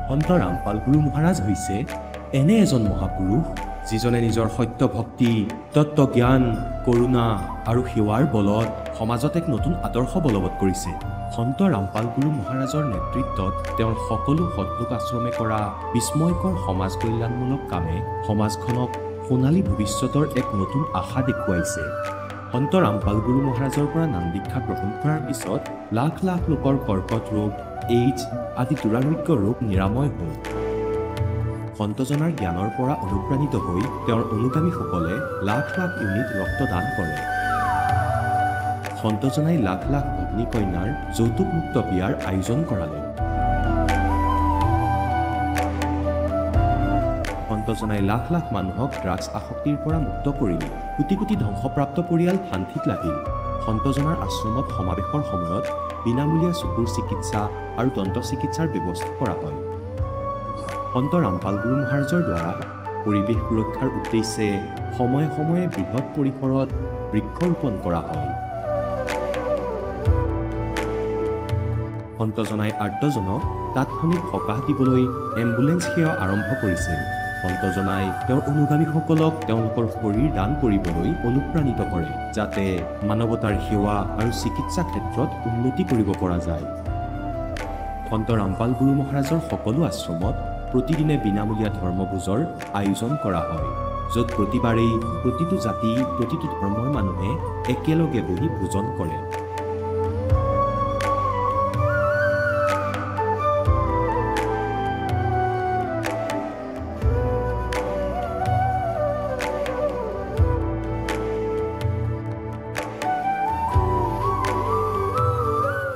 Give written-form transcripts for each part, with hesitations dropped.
সন্ত ৰামপাল গুৰু মহাৰাজ হৈছে এনে এজন মহাপুৰুষ যিজনে নিজৰ সত্য ভক্তি, তত্ত্বজ্ঞান, কৰোণা আৰু সেৱাৰ বলত সমাজত এক নতুন আদৰ্শ বলবৎ কৰিছে। সন্ত ৰামপাল গুৰু মহাৰাজৰ নেতৃত্বত তেওঁৰ সকলো সৎলোক আশ্ৰমে কৰা বিস্ময়কৰ সমাজ কল্যাণমূলক কামে সমাজখনক সোণালী ভৱিষ্যতৰ এক নতুন আশা দেখুৱাইছে। সন্ত ৰামপাল গুৰু মহাৰাজৰ পৰা নাম দীক্ষা গ্ৰহণ কৰাৰ পিছত লাখ লাখ লোকৰ কৰ্কট ৰোগ, এইডছ আদি দুৰাৰোগ্য ৰোগ নিৰাময় হ'ল। সন্তজনাৰ জ্ঞানৰ পৰা অনুপ্ৰাণিত হৈ তেওঁৰ অনুগামীসকলে লাখ লাখ ইউনিট ৰক্তদান কৰে। সন্তজনাই লাখ লাখ ভগ্নী কন্যাৰ যৌতুকমুক্ত বিয়াৰ আয়োজন কৰালে। সন্তজনাই লাখ লাখ মানুহক ড্ৰাগছ আসক্তিৰ পৰা মুক্ত কৰিলে। কোটি কোটি ধ্বংসপ্ৰাপ্ত পৰিয়াল শান্তিত লাগিল। সন্তজনাৰ আশ্ৰমত সমাৱেশৰ সময়ত বিনামূলীয়া চকুৰ চিকিৎসা আৰু দন্ত চিকিৎসাৰ ব্যৱস্থা কৰা হয়। সন্ত ৰামপাল গুৰু মহাৰাজৰ দ্বাৰা পৰিৱেশ সুৰক্ষাৰ উদ্দেশ্যে সময়ে সময়ে বৃহৎ পৰিসৰত বৃক্ষৰোপণ কৰা হয়। সন্তজনাই আৰ্তজনক তাৎক্ষণিক সকাহ দিবলৈ এম্বুলেন্স সেৱা আৰম্ভ কৰিছিল। সন্তজনাই তেওঁৰ অনুগামীসকলক তেওঁলোকৰ শৰীৰ দান কৰিবলৈ অনুপ্ৰাণিত কৰে, যাতে মানৱতাৰ সেৱা আৰু চিকিৎসা ক্ষেত্ৰত উন্নতি কৰিব পৰা যায়। সন্ত ৰামপাল গুৰু মহাৰাজৰ সকলো আশ্ৰমত প্ৰতিদিনে বিনামূলীয়া ধৰ্মভোজৰ আয়োজন কৰা হয়, য'ত প্ৰতিবাৰেই প্ৰতিটো জাতি, প্ৰতিটো ধৰ্মৰ মানুহে একেলগে বহি ভোজন কৰে।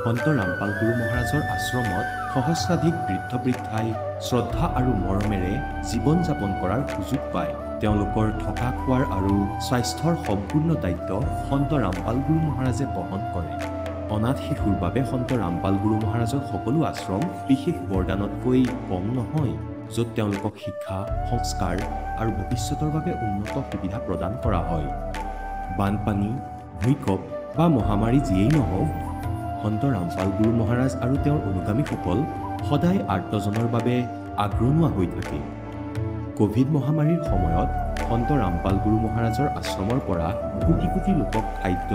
সন্ত ৰামপাল গুৰু মহাৰাজৰ আশ্ৰমত সহস্ৰাধিক বৃদ্ধ বৃদ্ধাই শ্ৰদ্ধা আৰু মৰমেৰে জীৱন যাপন কৰাৰ সুযোগ পায়। তেওঁলোকৰ থকা খোৱাৰ আৰু স্বাস্থ্যৰ সম্পূৰ্ণ দায়িত্ব সন্ত ৰামপাল গুৰু মহাৰাজে বহন কৰে। অনাথ শিশুৰ বাবে সন্ত ৰামপাল গুৰু মহাৰাজৰ সকলো আশ্ৰম বিশেষ বৰদানতকৈ কম নহয়, য'ত তেওঁলোকক শিক্ষা, সংস্কাৰ আৰু ভৱিষ্যতৰ বাবে উন্নত সুবিধা প্ৰদান কৰা হয়। বানপানী, ভূমিকম্প বা মহামাৰী যিয়েই নহওক, সন্ত ৰামপাল গুৰু মহাৰাজ আৰু তেওঁৰ অনুগামীসকল সদায় আৰ্তজনৰ বাবে আগৰণুৱা হৈ থাকে। কোভিড মহামাৰীৰ সময়ত সন্ত ৰামপাল গুৰু মহাৰাজৰ আশ্ৰমৰ পৰা কোটি কোটি লোকক খাদ্য,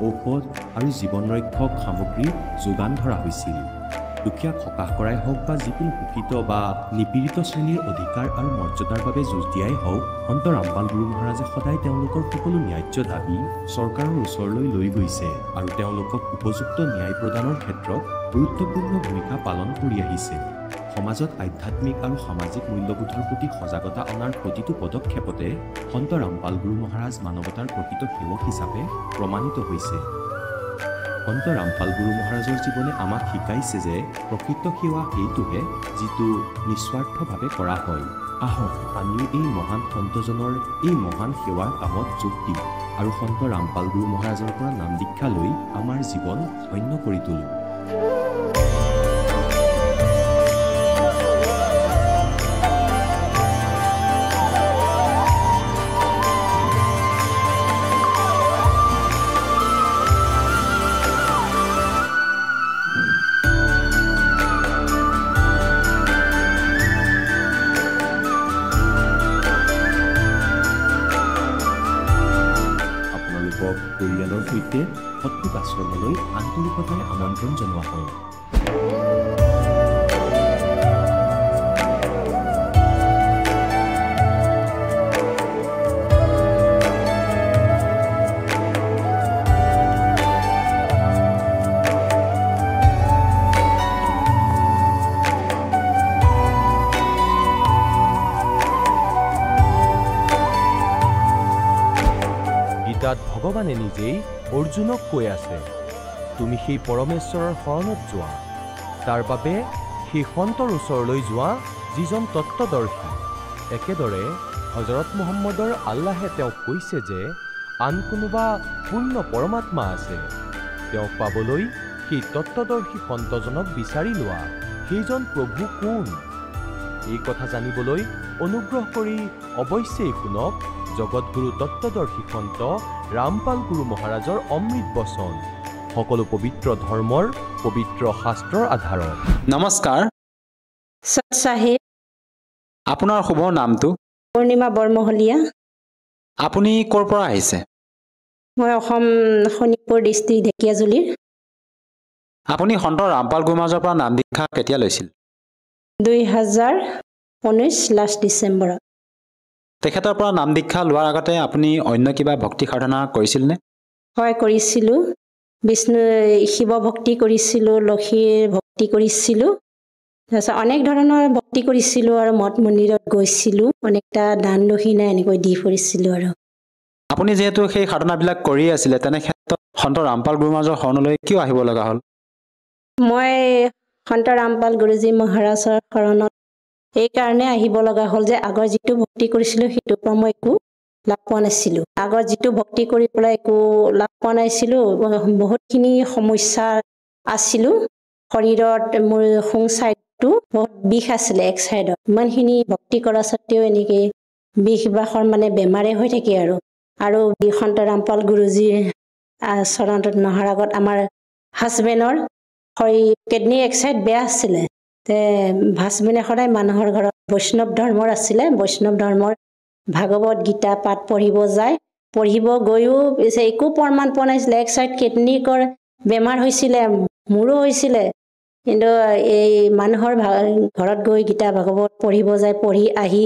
ঔষধ আৰু জীৱন ৰক্ষক সামগ্ৰী যোগান ধৰা হৈছিল। দুখীয়াক সকাহ কৰাই হওক বা যিকোনো শোষিত বা নিপীড়িত শ্ৰেণীৰ অধিকাৰ আৰু মৰ্যাদাৰ বাবে যুঁজ দিয়াই হওক, সন্ত ৰামপাল গুৰু মহাৰাজে সদায় তেওঁলোকৰ সকলো ন্যায্য দাবী চৰকাৰৰ ওচৰলৈ লৈ গৈছে আৰু তেওঁলোকক উপযুক্ত ন্যায় প্ৰদানৰ ক্ষেত্ৰত গুৰুত্বপূৰ্ণ ভূমিকা পালন কৰি আহিছে। সমাজত আধ্যাত্মিক আৰু সামাজিক মূল্যবোধৰ প্ৰতি সজাগতা অনাৰ প্ৰতিটো পদক্ষেপতে সন্ত ৰামপাল গুৰু মহাৰাজ মানৱতাৰ প্ৰকৃত সেৱক হিচাপে প্ৰমাণিত হৈছে। সন্ত ৰামপাল গুৰু মহাৰাজৰ জীৱনে আমাক শিকাইছে যে প্ৰকৃত সেৱা সেইটোহে যিটো নিস্বাৰ্থভাৱে কৰা হয়। আহক আমিও এই মহান সন্তজনৰ এই মহান সেৱাৰ কামত যোগ দিওঁ আৰু সন্ত ৰামপাল গুৰু মহাৰাজৰ পৰা নাম দীক্ষা লৈ আমাৰ জীৱন ধন্য কৰি তোলোঁ। পৰিয়ালৰ সৈতে সৎলোক আশ্ৰমলৈ আন্তৰিকতাৰে আমন্ত্ৰণ জনোৱা হয়। তাত ভগৱানে নিজেই অৰ্জুনক কৈ আছে, তুমি সেই পৰমেশ্বৰৰ শৰণত যোৱা, তাৰ বাবে সেই সন্তৰ ওচৰলৈ যোৱা যিজন তত্ত্বদৰ্শী। একেদৰে হজৰত মুহাম্মদৰ আল্লাহে তেওঁক কৈছে যে আন কোনোবা পূৰ্ণ পৰমাত্মা আছে, তেওঁক পাবলৈ সেই তত্ত্বদৰ্শী সন্তজনক বিচাৰি লোৱা। সেইজন প্ৰভু কোন? এই কথা জানিবলৈ অনুগ্ৰহ কৰি অৱশ্যেই শুনক জগতগুৰু তত্ত্বদৰ্শী সন্ত ৰামপাল গুৰু মহাৰাজৰ অমৃত বচন, সকলো পবিত্ৰ ধৰ্মৰ পবিত্ৰ শাস্ত্ৰৰ আধাৰত। নমস্কাৰ। সৎসাহে আপোনাৰ শুভ নামটো পূৰ্ণিমা বৰমহলীয়া আপুনি ক'ৰ পৰা আহিছে মই অসম শোণিতপুৰ ডিষ্ট্ৰিক্ট ঢেকিয়াজুলিৰ আপুনি সন্ত ৰামপাল গুৰুমহাৰাজৰ পৰা নাম দীক্ষা কেতিয়া লৈছিল 2019 লাষ্ট ডিচেম্বৰত তেখেতৰ পৰা নাম দীক্ষা লোৱাৰ আগতে আপুনি অন্য কিবা ভক্তি সাধনা কৰিছিলনে হয় কৰিছিলোঁ বিষ্ণু শিৱ ভক্তি কৰিছিলোঁ লক্ষীৰ ভক্তি কৰিছিলোঁ তাৰপিছত অনেক ধৰণৰ ভক্তি কৰিছিলোঁ আৰু মঠ মন্দিৰত গৈছিলোঁ অনেকটা দান দক্ষিণা এনেকৈ দি ফুৰিছিলোঁ আৰু আপুনি যিহেতু সেই সাধনাবিলাক কৰি আছিলে তেনে ক্ষেত্ৰত সন্ত ৰামপাল গুৰুমহাৰাজৰ শৰণলৈ কিয় আহিব লগা হ'ল মই সন্ত ৰামপাল গুৰুজী মহাৰাজৰ শৰণত এইকাৰণে আহিব লগা হ'ল যে আগৰ যিটো ভক্তি কৰিছিলোঁ সেইটোৰ পৰা মই একো লাভ পোৱা নাছিলোঁ আগৰ যিটো ভক্তি কৰি পেলাই একো লাভ পোৱা নাছিলোঁ বহুতখিনি সমস্যা আছিলোঁ শৰীৰত মোৰ সোঁ চাইডটো বহুত বিষ আছিলে এক চাইডত ইমানখিনি ভক্তি কৰা স্বত্তেও এনেকৈ বিষ বাসৰ মানে বেমাৰে হৈ থাকে আৰু সন্ত ৰামপাল গুৰুজীৰ চৰণত নহাৰ আগত আমাৰ হাজবেণ্ডৰ কিডনী এক চাইড বেয়া আছিলে তে হাজবেণ্ডে সদায় মানুহৰ ঘৰত বৈষ্ণৱ ধৰ্মৰ আছিলে বৈষ্ণৱ ধৰ্মৰ ভাগৱত গীতা পাঠ পঢ়িব যায় পঢ়িব গৈও একো প্ৰমাণ পোৱা নাছিলে এক চাইড কিডনীকৰ বেমাৰ হৈছিলে মোৰো হৈছিলে কিন্তু এই মানুহৰ ঘৰত গৈ গীতা ভাগৱত পঢ়িব যায় পঢ়ি আহি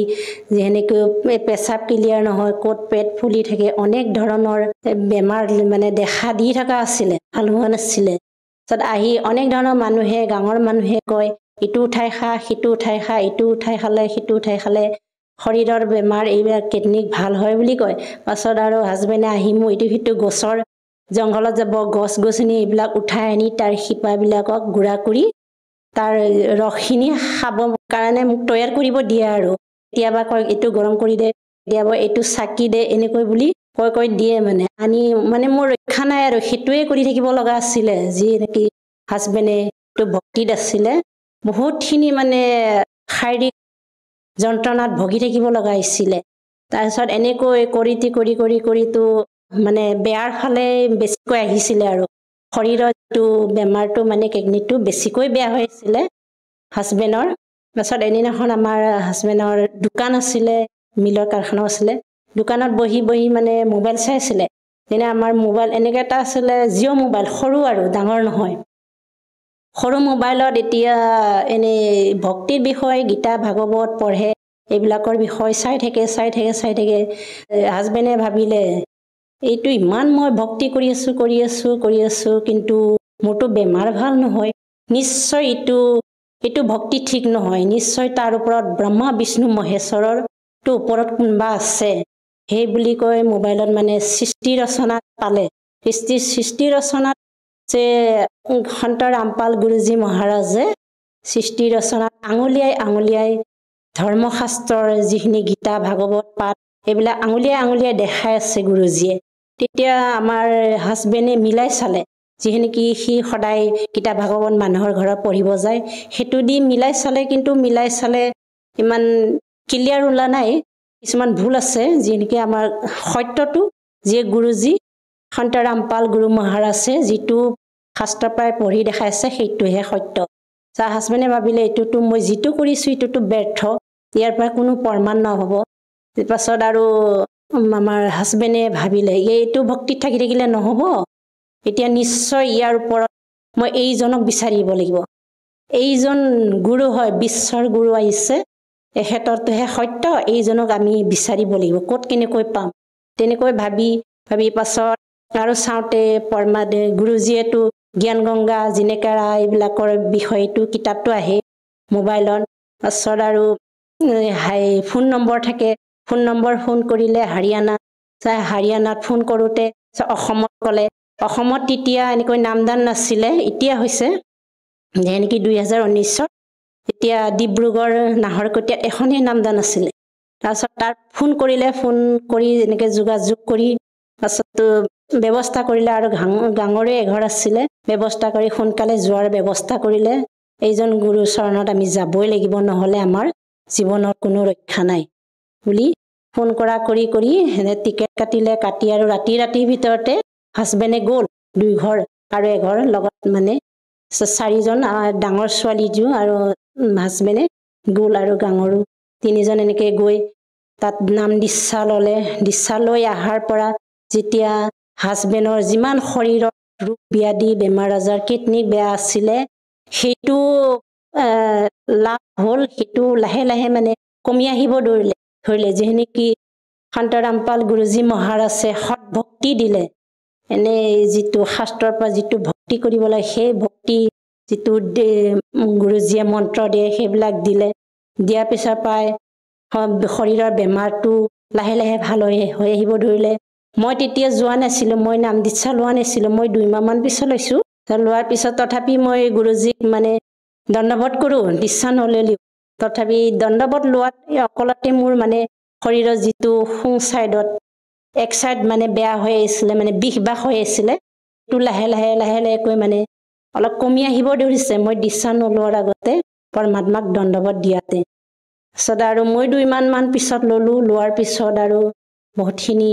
যেনেকৈ পেচাব ক্লিয়াৰ নহয় ক'ত পেট ফুলি থাকে অনেক ধৰণৰ বেমাৰ মানে দেখা দি থকা আছিলে ভাল হোৱা নাছিলে তাৰপিছত আহি অনেক ধৰণৰ মানুহে গাঁৱৰ মানুহে কয় ইটো উঠাই খা সিটো উঠাই খা ইটো উঠাই খালে সিটো উঠাই খালে শৰীৰৰ বেমাৰ এইবিলাক কিডনীক ভাল হয় বুলি কয় পাছত আৰু হাজবেণ্ডে আহি মোৰ ইটো সিটো গছৰ জংঘলত যাব গছ গছনি এইবিলাক উঠাই আনি তাৰ শিপাবিলাকক গুড়া কৰি তাৰ ৰসখিনি খাব কাৰণে মোক তৈয়াৰ কৰিব দিয়ে আৰু কেতিয়াবা কয় এইটো গৰম কৰি দে কেতিয়াবা এইটো চাকি দে এনেকৈ বুলি কৈ দিয়ে মানে আনি মানে মোৰ ৰক্ষা নাই আৰু সেইটোৱে কৰি থাকিব লগা আছিলে যি নেকি হাজবেণ্ডে এইটো ভক্তিত আছিলে বহুতখিনি মানে শাৰীৰিক যন্ত্ৰণাত ভগি থাকিব লগা হৈছিলে তাৰপিছত এনেকৈ কৰিতো মানে বেয়াৰ ফালে বেছিকৈ আহিছিলে আৰু শৰীৰৰ যিটো বেমাৰটো মানে কিডনীটো বেছিকৈ বেয়া হৈ আছিলে হাজবেণ্ডৰ তাৰপিছত এদিনাখন আমাৰ হাজবেণ্ডৰ দোকান আছিলে মিলৰ কাৰখানাও আছিলে দোকানত বহি মানে মোবাইল চাই আছিলে যেনে আমাৰ মোবাইল এনেকৈ এটা আছিলে জিঅ' মোবাইল সৰু আৰু ডাঙৰ নহয় সৰু মোবাইলত এতিয়া এনেই ভক্তিৰ বিষয়ে গীতা ভাগৱত পঢ়ে এইবিলাকৰ বিষয় চাই থাকে হাজবেণ্ডে ভাবিলে এইটো ইমান মই ভক্তি কৰি আছো কিন্তু মোৰতো বেমাৰ ভাল নহয় নিশ্চয় এইটো ভক্তি ঠিক নহয় নিশ্চয় তাৰ ওপৰত ব্ৰহ্মা বিষ্ণু মহেশ্বৰৰ ওপৰত কোনোবা আছে সেই বুলি কৈ মোবাইলত মানে সৃষ্টি ৰচনাত পালে সৃষ্টি ৰচনাত যে সন্ত ৰামপাল গুৰুজী মহাৰাজে সৃষ্টি ৰচনাত আঙুলিয়াই ধৰ্মশাস্ত্ৰৰ যিখিনি গীতা ভাগৱত পাঠ এইবিলাক আঙুলিয়াই দেখাই আছে গুৰুজীয়ে তেতিয়া আমাৰ হাজবেণ্ডে মিলাই চালে যিখিনি সি সদায় গীতা ভাগৱত মানুহৰ ঘৰত পঢ়িব যায় সেইটো দি মিলাই চালে ইমান ক্লিয়াৰ ওলা নাই কিছুমান ভুল আছে যিনেকি আমাৰ সত্যটো যিয়ে গুৰুজী সন্ত ৰামপাল গুৰু মহাৰাজে যিটো শাস্ত্ৰ প্ৰায় পঢ়ি দেখাইছে সেইটোহে সত্য হাজবেণ্ডে ভাবিলে এইটোতো মই যিটো কৰিছো এইটোতো ব্যৰ্থ ইয়াৰ পৰা কোনো প্ৰমাণ নহ'ব পাছত আৰু আমাৰ হাজবেণ্ডে ভাবিলে এইটো ভক্তিত থাকি থাকিলে নহ'ব এতিয়া নিশ্চয় ইয়াৰ ওপৰত মই এইজনক বিচাৰিব লাগিব এইজন গুৰু হয় বিশ্বৰ গুৰু আহিছে এখেতৰটোহে সত্য এইজনক আমি বিচাৰিব লাগিব ক'ত কেনেকৈ পাম তেনেকৈ ভাবি পাছত আৰু চাওঁতে গুৰুজীয়েতো জ্ঞান গংগা জিনেকাৰা এইবিলাকৰ বিষয়টো কিতাপটো আহে মোবাইলত পাছত আৰু ফোন নম্বৰ থাকে ফোন নম্বৰ ফোন কৰিলে হাৰিয়ানাত ফোন কৰোঁতে অসমত ক'লে অসমত তেতিয়া এনেকৈ নামদান নাছিলে এতিয়া হৈছে যেনেকি 2019 এতিয়া ডিব্ৰুগড় নাহৰকটীয়াত এখনেই নামদান আছিলে তাৰপিছত তাত ফোন কৰি এনেকৈ যোগাযোগ কৰি পাছত ব্যৱস্থা কৰিলে আৰু গাঁৱৰে এঘৰ আছিলে ব্যৱস্থা কৰি সোনকালে যোৱাৰ ব্যৱস্থা কৰিলে এইজন গুৰু চৰণত আমি যাবই লাগিব নহ'লে আমাৰ জীৱনত কোনো ৰক্ষা নাই বুলি ফোন কৰি টিকেট কাটি আৰু ৰাতিৰ ভিতৰতে হাজবেণ্ডে গ'ল 2 ঘৰ আৰু এঘৰ লগত মানে 4জন ডাঙৰ ছোৱালীজো আৰু হাজবেণ্ডে গোল আৰু গাঙৰু তিনিজন এনেকে গৈ তাত নাম দীক্ষা ল'লে। দীক্ষা লৈ অহাৰ পৰা যেতিয়া হাজবেণ্ডৰ যিমান শৰীৰত ৰোগ ব্যাধি বেমাৰ আজাৰ কিডনী বেয়া আছিলে সেইটো লাভ হ'ল। সেইটো লাহে লাহে মানে কমি আহিব ধৰিলে যিহে নেকি সন্ত ৰামপাল গুৰুজী মহাৰাজে সৎ ভক্তি দিলে। এনে যিটো শাস্ত্ৰৰ পৰা যিটো ভক্তি কৰিব লাগে সেই ভক্তি যিটো গুৰুজীয়ে মন্ত্ৰ দিয়ে সেইবিলাক দিলে। দিয়াৰ পিছৰ পৰাই শৰীৰৰ বেমাৰটো লাহে লাহে ভাল হৈ আহিব ধৰিলে। মই তেতিয়া যোৱা নাছিলোঁ, মই নাম দীক্ষা লোৱা নাছিলোঁ, মই 2 মাহমান পিছত লৈছোঁ। লোৱাৰ পিছত তথাপি মই গুৰুজীক মানে দণ্ডবোধ কৰোঁ, দীক্ষা নল'লেও তথাপি দণ্ডবোধ লোৱাত অকলতে মোৰ মানে শৰীৰৰ যিটো সোঁ চাইডত এক চাইড মানে বেয়া হৈ আহিছিলে, মানে বিষ বাস হৈ আছিলে, সেইটো লাহে লাহে মানে অলপ কমি আহিব ধৰিছে মই দীক্ষা নলোৱাৰ আগতে পৰমাত্মাক দণ্ডবোধ দিয়াতে। তাৰপিছত আৰু মই 2 মাহমান পিছত ল'লোঁ। লোৱাৰ পিছত আৰু বহুতখিনি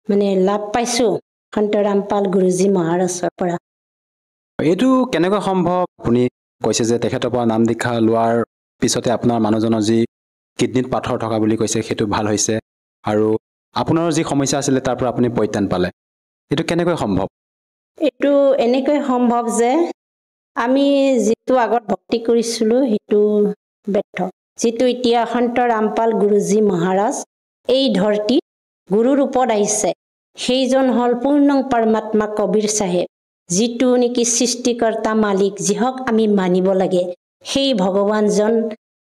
মানে লাভ পাইছোঁ সন্ত ৰামপাল গুৰুজী মহাৰাজৰ পৰা। এইটো কেনেকৈ সম্ভৱ? আপুনি কৈছে যে তেখেতৰ পৰা নাম দীক্ষা লোৱাৰ পিছতে আপোনাৰ মানুহজনৰ যি কিডনীত পাথৰ থকা বুলি কৈছে সেইটো ভাল হৈছে আৰু আপোনাৰ যি সমস্যা আছিলে তাৰ পৰা আপুনি পৰিত্ৰাণ পালে। এইটো কেনেকৈ সম্ভৱ? এইটো এনেকৈ সম্ভৱ যে আমি যিটো আগত ভক্তি কৰিছিলোঁ সেইটো ব্যৰ্থ। যিটো এতিয়া সন্ত ৰামপাল গুৰুজী মহাৰাজ এই ধৰতীত গুৰু ৰূপত আহিছে সেইজন হ'ল পূৰ্ণ পৰমাত্মা কবিৰ চাহেব, যিটো নেকি সৃষ্টিকৰ্তা মালিক, যিহক আমি মানিব লাগে। সেই ভগৱানজন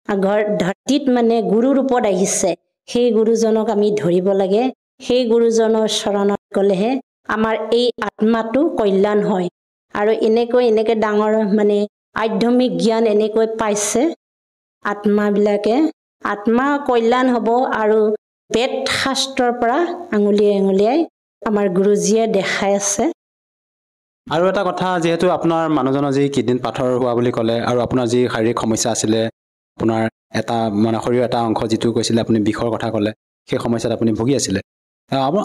আগৰ ধৰতীত মানে গুৰু ৰূপত আহিছে। সেই গুৰুজনক আমি ধৰিব লাগে। সেই গুৰুজনৰ চৰণত গ'লেহে আমাৰ এই আত্মাটো কল্যাণ হয়। আৰু এনেকৈ ডাঙৰ মানে আধ্যাত্মিক জ্ঞান এনেকৈ পাইছে আত্মাবিলাকে। আত্মা কল্যাণ হ'ব আৰু বেদ শাস্ত্ৰৰ পৰা আঙুলিয়াই আমাৰ গুৰুজীয়ে দেখাই আছে। আৰু এটা কথা, যিহেতু আপোনাৰ মানুহজনৰ যি কিডনীত পাথৰ হোৱা বুলি ক'লে আৰু আপোনাৰ যি শাৰীৰিক সমস্যা আছিলে, আপোনাৰ এটা মানে শৰীৰৰ এটা অংশ যিটো কৈছিলে আপুনি বিষৰ কথা ক'লে, সেই সমস্যাত আপুনি ভুগি আছিলে।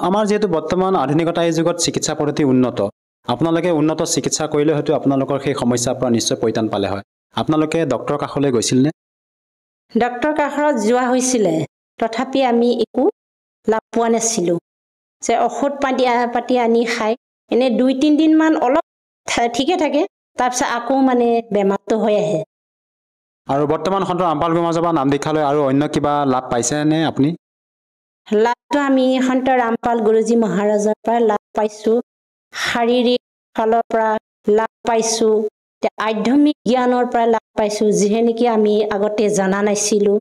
আমাৰ যিহেতু বৰ্তমান আধুনিকতাৰ এই যুগত চিকিৎসা পদ্ধতি উন্নত, আপোনালোকে উন্নত চিকিৎসা কৰিলে হয়তো আপোনালোকৰ সেই সমস্যাৰ পৰা নিশ্চয় পৰিত্ৰাণ পালে হয়। আপোনালোকে ডক্টৰৰ কাষলৈ গৈছিলনে? ডক্টৰৰ কাষত যোৱা হৈছিলে, তথাপি আমি একো লাভ পোৱা নাছিলোঁ। যে ঔষধ পাতি আনি খাই এনে 2-3 দিনমান অলপ ঠিকে থাকে, তাৰপিছত আকৌ মানে বেমাৰটো হৈ আহে। আৰু বৰ্তমান সন্ত ৰামপাল গুৰু মহাৰাজৰ পৰা নাম দীক্ষা লৈ আৰু অন্য কিবা লাভ পাইছেনে আপুনি? লাভটো আমি সন্ত ৰামপাল গুৰুজী মহাৰাজৰ পৰা লাভ পাইছোঁ। শাৰীৰিক ফালৰ পৰা লাভ পাইছোঁ, আধ্যাত্মিক জ্ঞানৰ পৰা লাভ পাইছোঁ, যিহে নেকি আমি আগতে জনা নাছিলোঁ।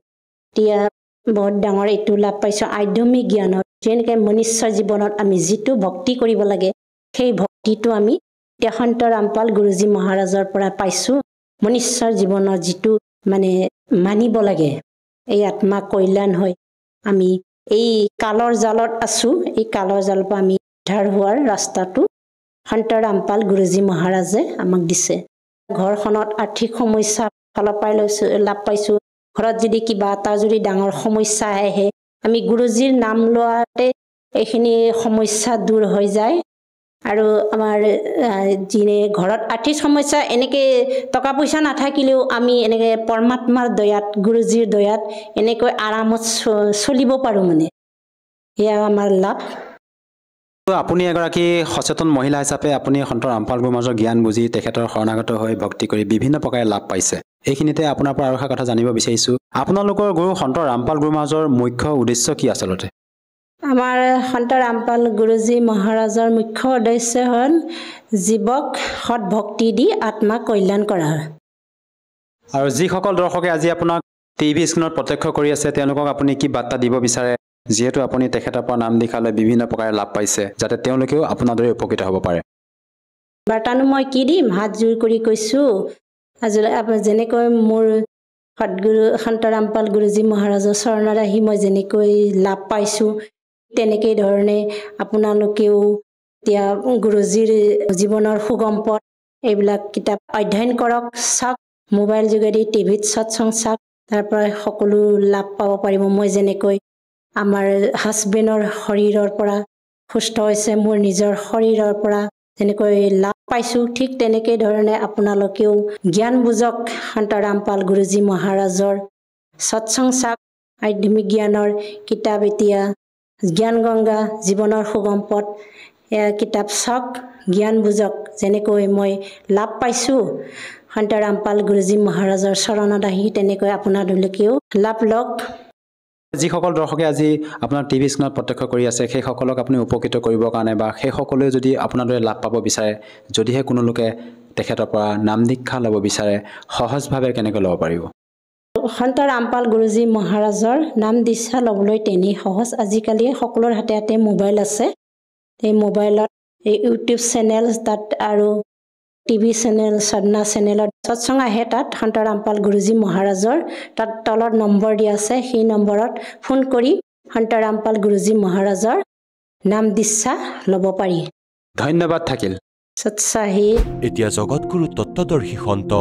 এতিয়া বহুত ডাঙৰ এইটো লাভ পাইছোঁ আধ্যাত্মিক জ্ঞানত। যেনেকৈ মনুষ্য জীৱনত আমি যিটো ভক্তি কৰিব লাগে সেই ভক্তিটো আমি এতিয়া সন্ত ৰামপাল গুৰুজী মহাৰাজৰ পৰা পাইছোঁ। মনুষ্যৰ জীৱনত যিটো মানে মানিব লাগে এই আত্মা কল্যাণ হয়। আমি এই কালৰ জালত আছোঁ, এই কালৰ জালৰ পৰা আমি উদ্ধাৰ হোৱাৰ ৰাস্তাটো সন্ত ৰামপাল গুৰুজী মহাৰাজে আমাক দিছে। ঘৰখনত আৰ্থিক সমস্যা ফালৰ পৰাই লাভ পাইছোঁ। ঘৰত যদি কিবা এটা যদি ডাঙৰ সমস্যা আহে আমি গুৰুজীৰ নাম লোৱাতে এইখিনি সমস্যা দূৰ হৈ যায়। আৰু আমাৰ যিনে ঘৰত আৰ্থিক সমস্যা এনেকৈ টকা পইচা নাথাকিলেও আমি এনেকৈ পৰমাত্মাৰ দয়াত গুৰুজীৰ দয়াত এনেকৈ আৰামত চলিব পাৰোঁ। মানে এয়া আমাৰ লাভ। আপুনি এগৰাকী সচেতন মহিলা হিচাপে আপুনি সন্ত ৰামপাল গুৰু মহাৰাজৰ জ্ঞান বুজি তেখেতৰ শৰণাগত হৈ ভক্তি কৰি বিভিন্ন প্ৰকাৰে লাভ পাইছে। এইখিনিতে আপোনাৰ পৰা আৰু এটা কথা জানিব বিচাৰিছোঁ, আপোনালোকৰ গুৰু সন্ত ৰামপাল গুৰু মহাৰাজৰ মুখ্য উদ্দেশ্য কি আচলতে? আমাৰ সন্ত ৰামপাল গুৰুজী মহাৰাজৰ মুখ্য উদ্দেশ্য হ'ল জীৱক সৎ ভক্তি দি আত্মা কল্যাণ কৰা। আৰু যিসকল দৰ্শকে আজি আপোনাক টিভি স্ক্ৰীণত প্ৰত্যক্ষ কৰি আছে তেওঁলোকক আপুনি কি বাৰ্তা দিব বিচাৰে, যিহেতু আপুনি তেখেতৰ পৰা নাম দীক্ষা লৈ বিভিন্ন প্ৰকাৰে লাভ পাইছে, যাতে তেওঁলোকেও আপোনাৰ দৰে উপকৃত হ'ব পাৰে? বাৰ্তানো মই কি দিম, হাত জোৰ কৰি কৈছোঁ যেনেকৈ মোৰ সদগুৰু সন্ত ৰামপাল গুৰুজী মহাৰাজৰ চৰণত আহি মই যেনেকৈ লাভ পাইছোঁ তেনেকেই ধৰণে আপোনালোকেও এতিয়া গুৰুজীৰ জীৱনৰ সুগম পথ এইবিলাক কিতাপ অধ্যয়ন কৰক, চাওক, মোবাইল যোগেদি টিভিত সৎসং চাওক, তাৰ পৰা সকলো লাভ পাব পাৰিব। মই যেনেকৈ আমাৰ হাজবেণ্ডৰ শৰীৰৰ পৰা সুস্থ হৈছে, মোৰ নিজৰ শৰীৰৰ পৰা যেনেকৈ লাভ পাইছোঁ, ঠিক তেনেকৈ ধৰণে আপোনালোকেও জ্ঞান বুজক সন্ত ৰামপাল গুৰুজী মহাৰাজৰ সৎসং চাক আধ্যাত্মিক জ্ঞানৰ কিতাপ এতিয়া জ্ঞান গংগা জীৱনৰ সুগম পথ এয়া কিতাপ চাওক জ্ঞান বুজক যেনেকৈ মই লাভ পাইছোঁ সন্ত ৰামপাল গুৰুজী মহাৰাজৰ চৰণত আহি তেনেকৈ আপোনালোকেও লাভ লওক যিসকল দৰ্শকে আজি আপোনাৰ টিভি স্ক্ৰীণত প্ৰত্যক্ষ কৰি আছে সেইসকলক আপুনি উপকৃত কৰিবৰ কাৰণে বা সেইসকলেও যদি আপোনাৰ দৰে লাভ পাব বিচাৰে যদিহে কোনো লোকে তেখেতৰ পৰা নাম দীক্ষা ল'ব বিচাৰে সহজভাৱে কেনেকৈ ল'ব পাৰিব সন্ত ৰামপাল গুৰুজী মহাৰাজৰ নাম দীক্ষা ল'বলৈ তেনেই সহজ আজিকালি সকলোৰ হাতে হাতে মোবাইল আছে এই মোবাইলত এই ইউটিউব চেনেল তাত আৰু টিভি চেনেল সাধনা চেনেলত সৎসং আহে তাত সন্ত ৰামপাল গুৰুজী মহাৰাজৰ তাত তলত নম্বৰ দিয়া আছে সেই নম্বৰত ফোন কৰি সন্ত ৰামপাল গুৰুজী মহাৰাজৰ নাম দীক্ষা ল'ব পাৰি ধন্যবাদ থাকিল সৎসাহী এতিয়া জগতগুৰু তত্ত্বদৰ্শী সন্ত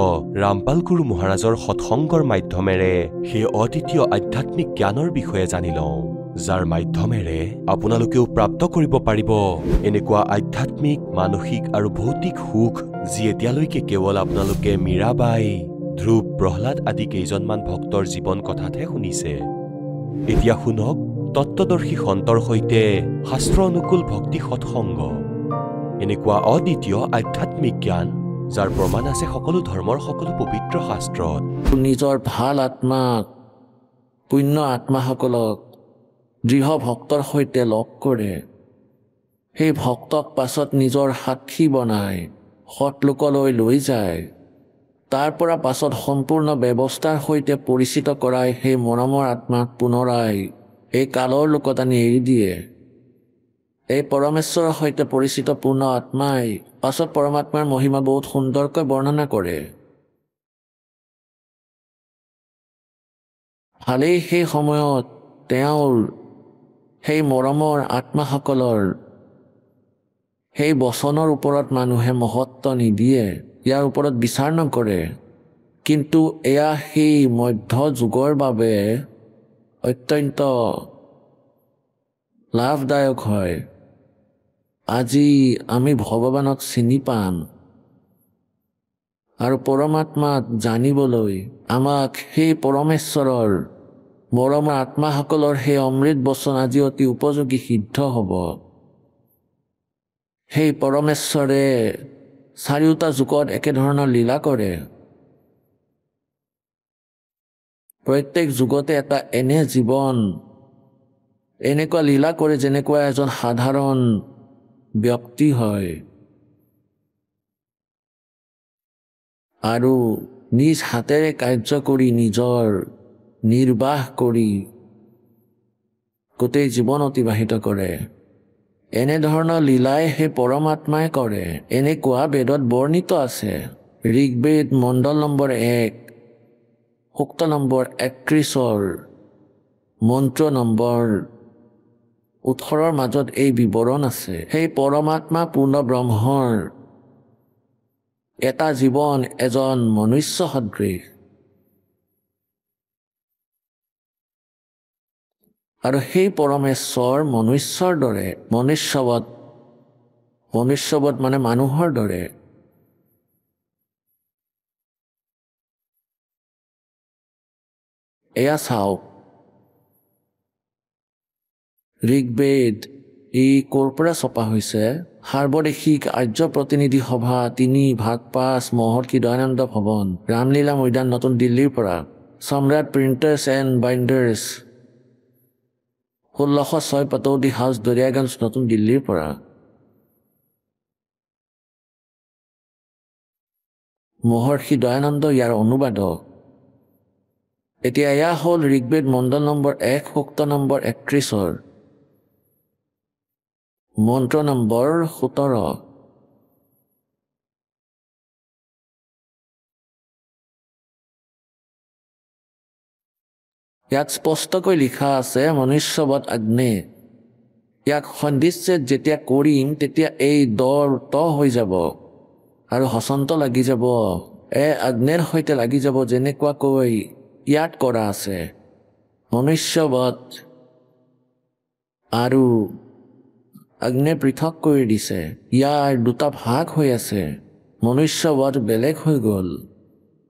ৰামপাল গুৰু মহাৰাজৰ সৎসংগৰ মাধ্যমেৰে সেই অদ্বিতীয় আধ্যাত্মিক জ্ঞানৰ বিষয়ে জানি লওঁ যাৰ মাধ্যমেৰে আপোনালোকেও প্ৰাপ্ত কৰিব পাৰিব এনেকুৱা আধ্যাত্মিক মানসিক আৰু ভৌতিক সুখ যি এতিয়ালৈকে কেৱল আপোনালোকে মীৰাবাই ধ্ৰুৱ প্ৰহ্লাদ আদি কেইজনমান ভক্তৰ জীৱন কথাতহে শুনিছে এতিয়া শুনক তত্ত্বদৰ্শী সন্তৰ সৈতে শাস্ত্ৰ অনুকূল ভক্তি সৎসংগ এনেকুৱা অদ্বিতীয় আধ্যাত্মিক জ্ঞান যাৰ প্ৰমাণ আছে সকলো ধৰ্মৰ সকলো পবিত্ৰ শাস্ত্ৰত নিজৰ ভাল আত্মাক পুণ্য আত্মাসকলক দৃঢ় ভক্তৰ সৈতে লগ কৰে সেই ভক্তক পাছত নিজৰ সাক্ষী বনাই সৎলোকলৈ লৈ যায় তাৰ পৰা পাছত সম্পূৰ্ণ ব্যৱস্থাৰ সৈতে পৰিচিত কৰাই সেই মৰমৰ আত্মাক পুনৰাই এই কালৰ লোকত আনি এৰি দিয়ে এই পৰমেশ্বৰৰ সৈতে পৰিচিত পূৰ্ণ আত্মাই পাছত পৰমাত্মাৰ মহিমা বহুত সুন্দৰকৈ বৰ্ণনা কৰে ভালেই সেই সময়ত তেওঁৰ সেই মৰমৰ আত্মাসকলৰ সেই বচনৰ ওপৰত মানুহে মহত্ব নিদিয়ে ইয়াৰ ওপৰত বিচাৰ নকৰে কিন্তু এয়া সেই মধ্য যুগৰ বাবে অত্যন্ত লাভদায়ক হয় আজি আমি ভগৱানক চিনি পাম আৰু পৰমাত্মাক জানিবলৈ আমাক সেই পৰমেশ্বৰৰ মৰমৰ আত্মাসকলৰ সেই অমৃত বচন আজি অতি উপযোগী সিদ্ধ হ'ব সেই পৰমেশ্বৰে চাৰিওটা যুগত একেধৰণৰ লীলা কৰে প্ৰত্যেক যুগতে এটা এনে জীৱন এনেকুৱা লীলা কৰে যেনেকুৱা এজন সাধাৰণ ব্যক্তি হয় আৰু নিজ হাতেৰে কাৰ্য কৰি নিজৰ নিৰ্বাহ কৰি গোটেই জীৱন অতিবাহিত কৰে এনেধৰণৰ লীলাই সেই পৰমাত্মাই কৰে এনেকুৱা বেদত বৰ্ণিত আছে ঋগ্বেদ মণ্ডল নম্বৰ 1 সূক্ত নম্বৰ 31 মন্ত্ৰ নম্বৰ 18 মাজত এই বিৱৰণ আছে সেই পৰমাত্মা পূৰ্ণ ব্ৰহ্মৰ এটা জীৱন এজন মনুষ্য সদৃশ আৰু সেই পৰমেশ্বৰ মনুষ্যৰ দৰে মনুষ্যবধ মানে মানুহৰ দৰে এয়া চাওক ঋগ্বেদ এই ক'ৰ পৰা ছপা হৈছে সাৰ্বদেশিক আৰ্য প্ৰতিনিধি সভা 3/5 মহৰ্ষি দয়ানন্দ ভৱন ৰামলীলা মৈদান নতুন দিল্লীৰ পৰা সম্ৰাট printers and বাইণ্ডাৰ্ছ 1606 Pataudi house Daryaganj নতুন দিল্লীৰ পৰা মহৰ্ষি দয়ানন্দ ইয়াৰ অনুবাদক এতিয়া এয়া হ'ল ঋগ্বেদ মণ্ডল নম্বৰ 1 সূক্ত নম্বৰ 31 মন্ত্ৰ নম্বৰ 17 ইয়াত স্পষ্টকৈ লিখা আছে মনুষ্যবধ আগ্নে ইয়াক সন্ধিচ্ছেদ যেতিয়া কৰিম তেতিয়া এই দৰ ত হৈ যাব আৰু হসন্ত লাগি যাব আগ্নেৰ সৈতে লাগি যাব যেনেকুৱাকৈ ইয়াত কৰা আছে মনুষ্যবধ আৰু আগ্নে পৃথক কৰি দিছে ইয়াৰ দুটা ভাগ হৈ আছে মনুষ্যবধ বেলেগ হৈ গ'ল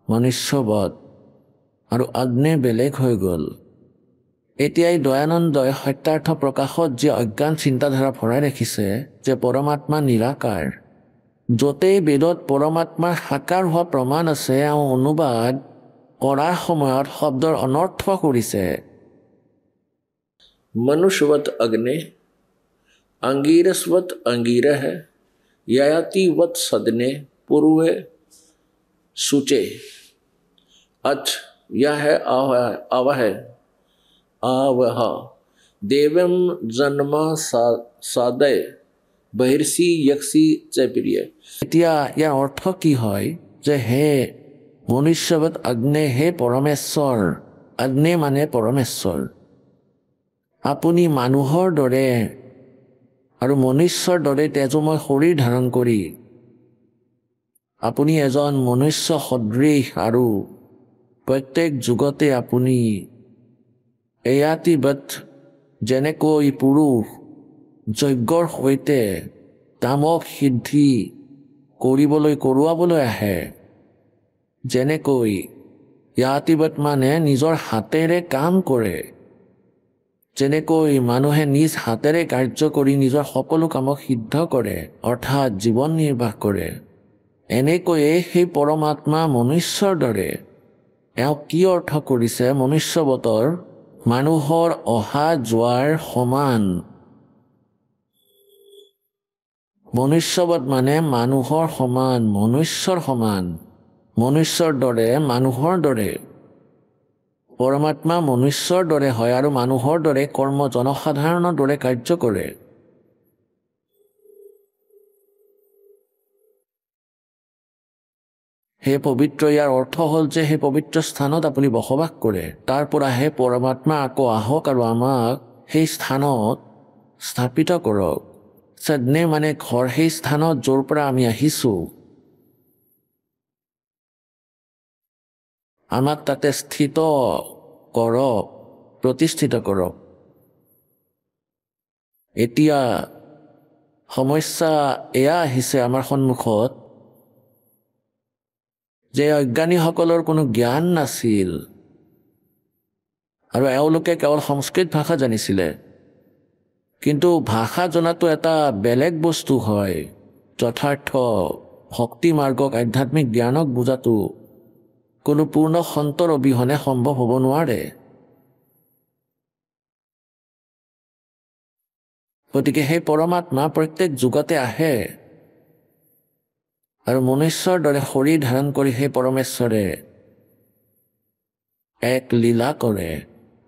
মনুষ্যবধ আৰু আগ্নে বেলেগ হৈ গ'ল। এতিয়াই দয়ানন্দই সত্যাৰ্থ প্ৰকাশত যি অজ্ঞান চিন্তাধাৰা ভৰাই ৰাখিছে যে পৰমাত্মা নিৰাকাৰ, য'তেই বেদত পৰমাত্মাৰ সাকাৰ হোৱা প্ৰমাণ আছে, অনুবাদ কৰাৰ সময়ত শব্দৰ অনৰ্থ কৰিছে। মনুষ্যৱৎ অগ্নে अंगीरसवत अंगीरह यायातिवत सदने पूर्व सूचे। अथ यह है आवह आवह देवम जन्मा सादय बहिर्षि यक्षी चैप्रिय। এতিয়া ইয়াৰ অৰ্থ কি হয় যে হে মনুষ্যৱৎ অগ্নে, হে পৰমেশ্বৰ। অগ্নে মানে পৰমেশ্বৰ। আপুনি মানুহৰ দৰে আৰু মনুষ্যৰ দৰে তেজময় শৰীৰ ধাৰণ কৰি আপুনি এজন মনুষ্য সদৃশ আৰু প্ৰত্যেক যুগতে আপুনি এয়াতিবৎ যেনেকৈ পুৰুষ যজ্ঞৰ সৈতে তামস সিদ্ধি কৰোৱাবলৈ আহে, যেনেকৈ ইয়াতিবৎ মানে নিজৰ হাতেৰে কাম কৰে, যেনেকৈ মানুহে নিজ হাতেৰে কাৰ্য কৰি নিজৰ সকলো কামক সিদ্ধ কৰে অৰ্থাৎ জীৱন নিৰ্বাহ কৰে, এনেকৈয়ে সেই পৰমাত্মা মনুষ্যৰ দৰে। এওঁ কি অৰ্থ কৰিছে? মনুষ্যৱতৰ মানুহৰ অহা যোৱাৰ সমান। মনুষ্যৱত মানে মানুহৰ সমান, মনুষ্যৰ সমান, মনুষ্যৰ দৰে, মানুহৰ দৰে। পৰমাত্মা মনুষ্যৰ দৰে হয় আৰু মানুহৰ দৰে কৰ্ম জনসাধাৰণৰ দৰে কাৰ্য কৰে। হে পবিত্ৰ, ইয়াৰ অৰ্থ হ'ল যে সেই পবিত্ৰ স্থানত আপুনি বসবাস কৰে, তাৰ পৰা হে পৰমাত্মা আকৌ আহক আৰু আমাক সেই স্থানত স্থাপিত কৰক। সদনে মানে ঘৰ, সেই স্থানত য'ৰ পৰা আমি আহিছোঁ আমাক তাতে স্থিত কৰক, প্ৰতিষ্ঠিত কৰক। এতিয়া সমস্যা এয়া আহিছে আমাৰ সন্মুখত যে অজ্ঞানীসকলৰ কোনো জ্ঞান নাছিল আৰু এওঁলোকে কেৱল সংস্কৃত ভাষা জানিছিলে। কিন্তু ভাষা জনাটো এটা বেলেগ বস্তু হয়। যথাৰ্থ ভক্তি মাৰ্গক, আধ্যাত্মিক জ্ঞানক বুজাটো কোনো পূৰ্ণ সন্তৰ অবিহনে সম্ভৱ হ'ব নোৱাৰে। গতিকে সেই পৰমাত্মা প্ৰত্যেক যুগতে আহে আৰু মনুষ্যৰ দৰে শৰীৰ ধাৰণ কৰি সেই পৰমেশ্বৰে এক লীলা কৰে।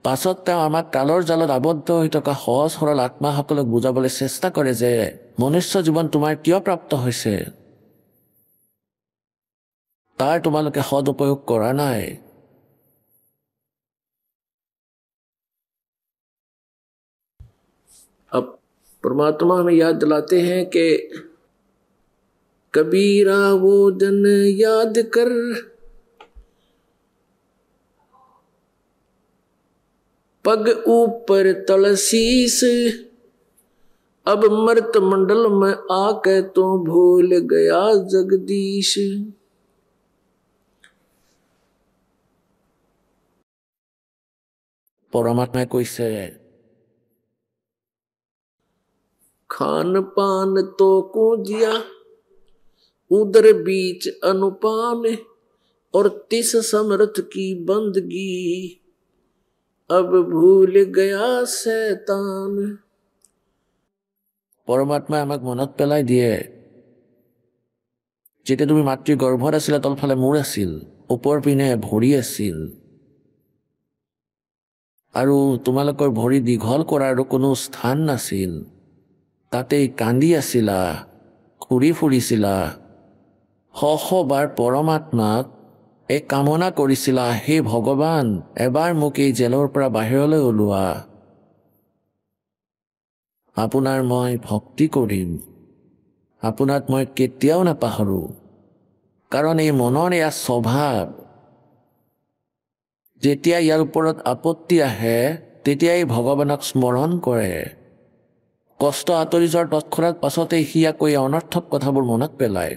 পাছত তেওঁ আমাক কালৰ জালত আবদ্ধ হৈ থকা সহজ সৰল আত্মাসকলক বুজাবলৈ চেষ্টা কৰে যে মনুষ্য জীৱন তোমাৰ কিয় প্ৰাপ্ত হৈছে, তাৰ তোমালোকে সদ উপয়োগ কৰা নাই। अब परमात्मा हमें याद दिलाते हैं कि कबीरा वो दिन याद कर पग ऊपर तलसीस, अब मर्त मंडल में आके तो भूल गया जगदीश। परमात्मा কৈছে खान पान तो को दिया उधर बीच अनुपान, और तिस समर्थ की बंदगी अब भूल गया शैतान। পৰমাত্মাই আমাক মনত পেলাই দিয়ে যেতিয়া তুমি মাতৃ গৰ্ভত আছিলা তলফালে মূৰ আছিল, ওপৰ পিনে ভৰি আছিল, আৰু তোমালোকৰ ভৰি দীঘল কৰাৰ কোনো স্থান নাছিল। তাতেই কান্দি আছিলা, ঘূৰি ফুৰিছিলা, শবাৰ পৰমাত্মাক এই কামনা কৰিছিলা, হে ভগৱান এবাৰ মোক এই জেলৰ পৰা বাহিৰলৈ ওলোৱা, আপোনাৰ মই ভক্তি কৰিম, আপোনাক মই কেতিয়াও নাপাহৰোঁ। কাৰণ এই মনৰ এয়া স্বভাৱ, যেতিয়া ইয়াৰ ওপৰত আপত্তি আহে তেতিয়াই ভগৱানক স্মৰণ কৰে। কষ্ট আঁতৰি যোৱাৰ তৎক্ষণাত পাছতেই সি আকৌ এই অনৰ্থক কথাবোৰ মনত পেলায়।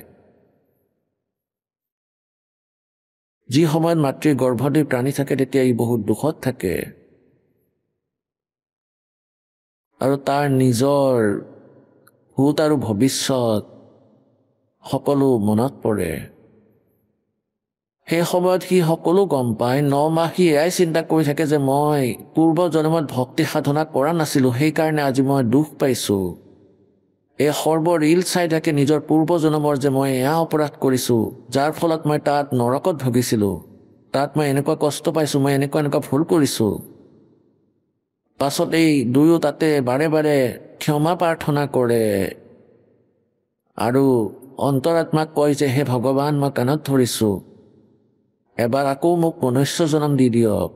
যি সময়ত মাতৃৰ গৰ্ভতে প্ৰাণী থাকে তেতিয়া ই বহুত দুখত থাকে আৰু তাৰ নিজৰ ভূত আৰু ভৱিষ্যত সকলো মনত পৰে সেই সময়ত সি সকলো গম পায় 9 মাহ সি এয়াই চিন্তা কৰি থাকে যে মই পূৰ্ব জন্মত ভক্তি সাধনা কৰা নাছিলোঁ সেইকাৰণে আজি মই দুখ পাইছোঁ এই সৰ্ব ৰীল চাই থাকে নিজৰ পূৰ্ব জন্মৰ যে মই এয়া অপৰাধ কৰিছোঁ যাৰ ফলত মই তাত নৰকত ভুগিছিলোঁ তাত মই এনেকুৱা কষ্ট পাইছোঁ মই এনেকুৱা ভুল কৰিছোঁ পাছত এই দুয়ো তাতে বাৰে বাৰে ক্ষমা প্ৰাৰ্থনা কৰে আৰু অন্তৰাত্মাক কয় যে হে ভগৱান মই কাণত ধৰিছোঁ এবাৰ আকৌ মোক মনুষ্য জন্ম দি দিয়ক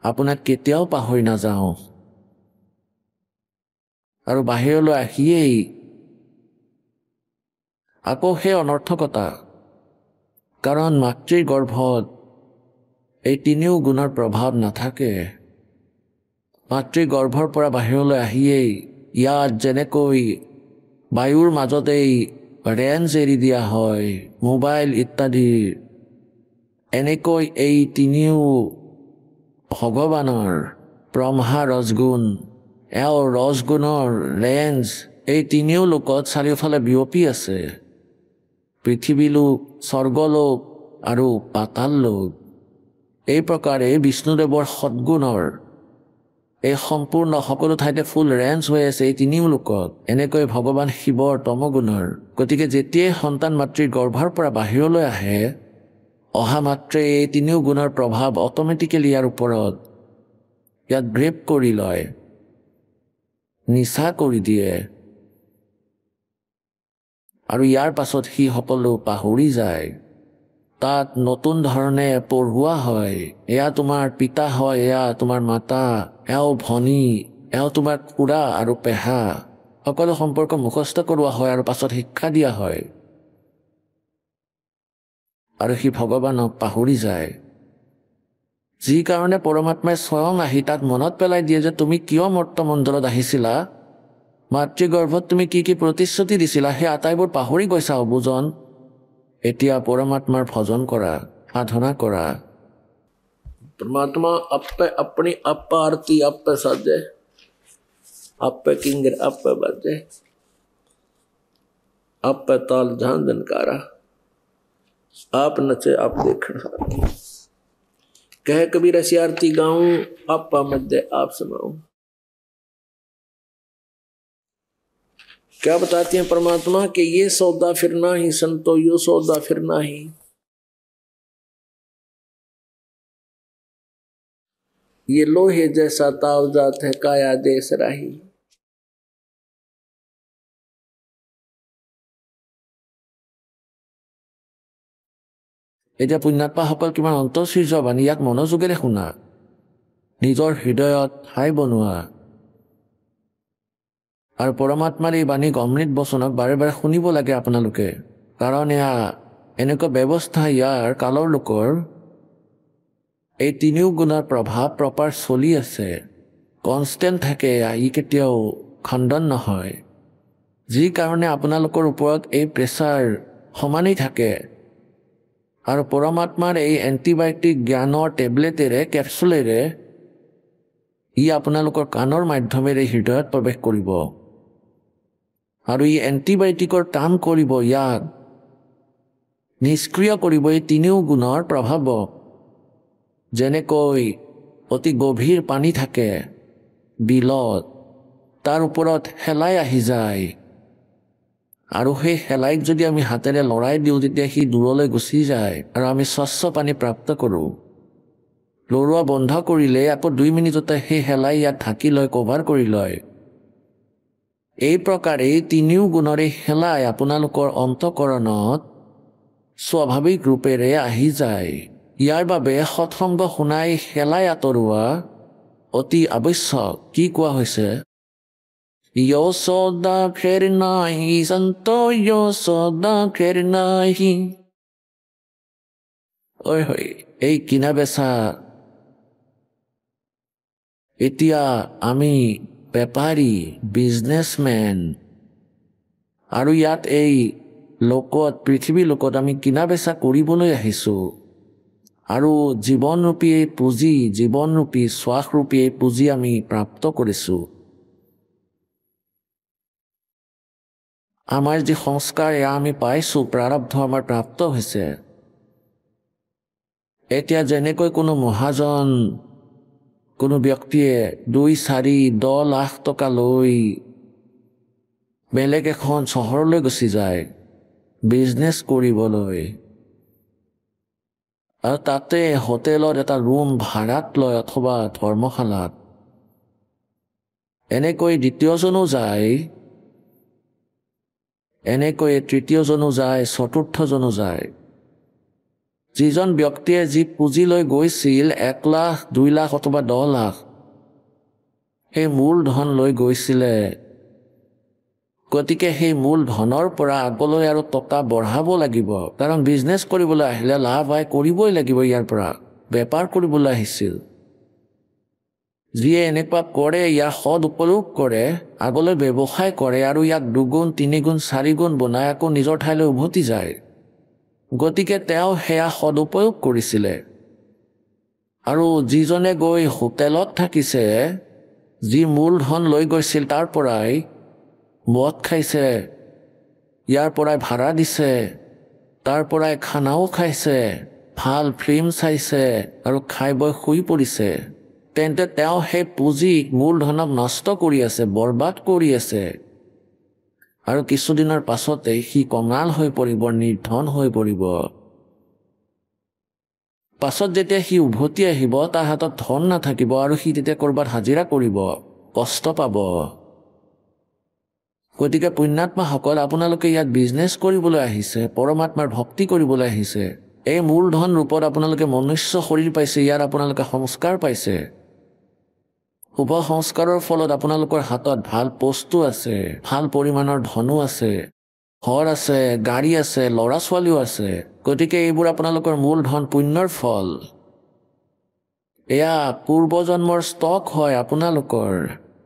আপোনাক কেতিয়াও পাহৰি নাযাওঁ আৰু বাহিৰলৈ আহিয়েই আকৌ সেই অনৰ্থকতা কাৰণ মাতৃৰ গৰ্ভত এই তিনিও গুণৰ প্ৰভাৱ নাথাকে মাতৃ গৰ্ভৰ পৰা বাহিৰলৈ আহিয়েই ইয়াত যেনেকৈ বায়ুৰ মাজতেই ৰেঞ্জ এৰি দিয়া হয় মোবাইল ইত্যাদিৰ এনেকৈ এই তিনিও ভগৱানৰ ব্ৰহ্মা ৰজগুণ এওঁ ৰজগুণৰ ৰেঞ্জ এই তিনিও লোকত চাৰিওফালে বিয়পি আছে পৃথিৱীলোক স্বৰ্গলোক আৰু পাতাল লোক এই প্ৰকাৰে বিষ্ণুদেৱৰ সদ্গুণৰ এই সম্পূৰ্ণ সকলো ঠাইতে ফুল ৰেঞ্জ হৈ আছে এই তিনিও লোকত এনেকৈ ভগৱান শিৱৰ তমগুণৰ গতিকে যেতিয়াই সন্তান মাতৃৰ গৰ্ভৰ পৰা বাহিৰলৈ আহে অহা মাত্ৰে এই তিনিও গুণৰ প্ৰভাৱ অট'মেটিকেলি ইয়াৰ ওপৰত ইয়াত গ্ৰেপ কৰি লয় নিচা কৰি দিয়ে আৰু ইয়াৰ পাছত সি সকলো পাহৰি যায় তাত নতুন ধৰণে পঢ়োৱা হয় এয়া তোমাৰ পিতা হয় এয়া তোমাৰ মাতা এওঁ ভনী এওঁ তোমাৰ খুৰা আৰু পেহা সকলো সম্পৰ্ক মুখস্থ কৰোৱা হয় আৰু পাছত শিক্ষা দিয়া হয় আৰু সি ভগৱানক পাহৰি যায় যি কাৰণে পৰমাত্মাই স্বয়ং আহি তাক মনত পেলাই দিয়ে যে তুমি কিয় মৰ্তমণ্ডলত আহিছিলা মাতৃগৰ্ভত তুমি কি কি প্ৰতিশ্ৰুতি দিছিলা সেই আটাইবোৰ পাহৰি গৈছা অবুজন এতিয়া পৰমাত্মাৰ ভজন কৰা সাধনা কৰা परमात्मा अपे अपनी अप आरती अपे साजे अपे किंगर अपे बजे अपे ताल जहां जनकारा आप नचे आप देखण कह कबीर ऐसी आरती गाऊं आपा मध्य आप समाऊं क्या बताते हैं परमात्मा कि ये सौदा फिरना ही संतो यो सौदा फिरना ही ये लोहे जैसा तावजात है काया देश राही এতিয়া পুণ্যাত্মাসকল কিমান অন্তঃশীৰ্ষবাণী ইয়াক মনোযোগেৰে শুনা নিজৰ হৃদয়ত ঠাই বনোৱা আৰু পৰমাত্মাৰ এই বাণী অমৃত বচনক বাৰে বাৰে শুনিব লাগে আপোনালোকে কাৰণ এয়া এনেকুৱা ব্যৱস্থা ইয়াৰ কালৰ লোকৰ এই তিনিও গুণৰ প্ৰভাৱ প্ৰপাৰ চলি আছে কনষ্টেণ্ট থাকে ই কেতিয়াও খণ্ডন নহয় যি কাৰণে আপোনালোকৰ ওপৰত এই প্ৰেছাৰ সমানেই থাকে আৰু পৰমাত্মাৰ এই এণ্টিবায়'টিক জ্ঞানৰ টেবলেটেৰে কেপচুলেৰে ই আপোনালোকৰ কাণৰ মাধ্যমেৰে হৃদয়ত প্ৰৱেশ কৰিব আৰু ই এণ্টিবায়'টিকৰ কাম কৰিব ইয়াক নিষ্ক্ৰিয় কৰিব এই তিনিও গুণৰ প্ৰভাৱক যেনেকৈ অতি গভীৰ পানী থাকে বিলত তাৰ ওপৰত শেলাই আহি যায় আৰু সেই শেলাইক যদি আমি হাতেৰে লৰাই দিওঁ তেতিয়া সি দূৰলৈ গুচি যায় আৰু আমি স্বচ্ছ পানী প্ৰাপ্ত কৰোঁ লৰোৱা বন্ধ কৰিলে আকৌ 2 মিনিটতে সেই শেলাই ইয়াত ঢাকি লয় কভাৰ কৰি লয় এই প্ৰকাৰে তিনিও গুণৰে শেলাই আপোনালোকৰ অন্তঃকৰণত স্বাভাৱিক ৰূপেৰে আহি যায় ইয়াৰ বাবে সৎসংগ শুনাই শেলাই আঁতৰোৱা অতি আৱশ্যক কি কোৱা হৈছে यो सौदा फेर नाही संतो यो सौदा फेर नाही ঐ হৈ এই কিনা বেচা এতিয়া আমি বেপাৰী বিজনেছমেন আৰু ইয়াত এই লোকত পৃথিৱী লোকত আমি কিনা বেচা কৰিবলৈ আহিছোঁ আৰু জীৱনৰূপী এই পুঁজি, জীৱনৰূপী শ্বাসৰূপী এই পুঁজি আমি প্ৰাপ্ত কৰিছোঁ। আমাৰ যি সংস্কাৰ এয়া আমি পাইছোঁ, প্ৰাৰব্ধ আমাৰ প্ৰাপ্ত হৈছে। এতিয়া যেনেকৈ কোনো মহাজন, কোনো ব্যক্তিয়ে 2-4-10 লাখ টকা লৈ বেলেগ এখন চহৰলৈ গুচি যায় বিজনেছ কৰিবলৈ, আৰু তাতে হোটেলত এটা ৰুম ভাড়াত লয় অথবা ধৰ্মশালাত, এনেকৈ দ্বিতীয়জনো যায়, এনেকৈ তৃতীয়জনো যায়, চতুৰ্থজনো যায়। যিজন ব্যক্তিয়ে যি পুঁজি লৈ গৈছিল 1 লাখ, 2 লাখ অথবা 10 লাখ, সেই মূলধন লৈ গৈছিলে, গতিকে সেই মূলধনৰ পৰা আগলৈ আৰু টকা বঢ়াব লাগিব, কাৰণ বিজনেছ কৰিবলৈ আহিলে লাভ আয় কৰিবই লাগিব। ইয়াৰ পৰা বেপাৰ কৰিবলৈ আহিছিল। যিয়ে এনেকুৱা কৰে, ইয়াৰ সদ উপয়োগ কৰে, আগলৈ ব্যৱসায় কৰে আৰু ইয়াক 2 গুণ, 3 গুণ, 4 গুণ বনাই আকৌ নিজৰ ঠাইলৈ উভতি যায়। গতিকে তেওঁ সেয়া সদুপয়োগ কৰিছিলে। আৰু যিজনে গৈ হোটেলত থাকিছে, যি মূলধন লৈ গৈছিল তাৰ পৰাই মদ খাইছে, ইয়াৰ পৰাই ভাড়া দিছে, তাৰ পৰাই খানাও খাইছে, ভাল ফিল্ম চাইছে আৰু খাই বৈ শুই পৰিছে, তেন্তে তেওঁ সেই পুঁজিক, মূলধনক নষ্ট কৰি আছে, বৰবাদ কৰি আছে। আৰু কিছুদিনৰ পাছতে সি কঙাল হৈ পৰিব, নিৰ্ধন হৈ পৰিব। পাছত যেতিয়া সি উভতি আহিব, তাৰ হাতত ধন নাথাকিব আৰু সি তেতিয়া ক'ৰবাত হাজিৰা কৰিব, কষ্ট পাব। গতিকে পুণ্যাত্মাসকল, আপোনালোকে ইয়াত বিজনেছ কৰিবলৈ আহিছে, পৰমাত্মাৰ ভক্তি কৰিবলৈ আহিছে। এই মূলধন ৰূপত আপোনালোকে মনুষ্য শৰীৰ পাইছে, ইয়াত আপোনালোকে সংস্কাৰ পাইছে। শুভ সংস্কাৰৰ ফলত আপোনালোকৰ হাতত ভাল বস্তু আছে, ভাল পৰিমাণৰ ধনো আছে, ঘৰ আছে, গাড়ী আছে, ল'ৰা ছোৱালীও আছে। গতিকে এইবোৰ আপোনালোকৰ মূলধন, পুণ্যৰ ফল। এয়া পূৰ্বজন্মৰ ষ্টক হয় আপোনালোকৰ,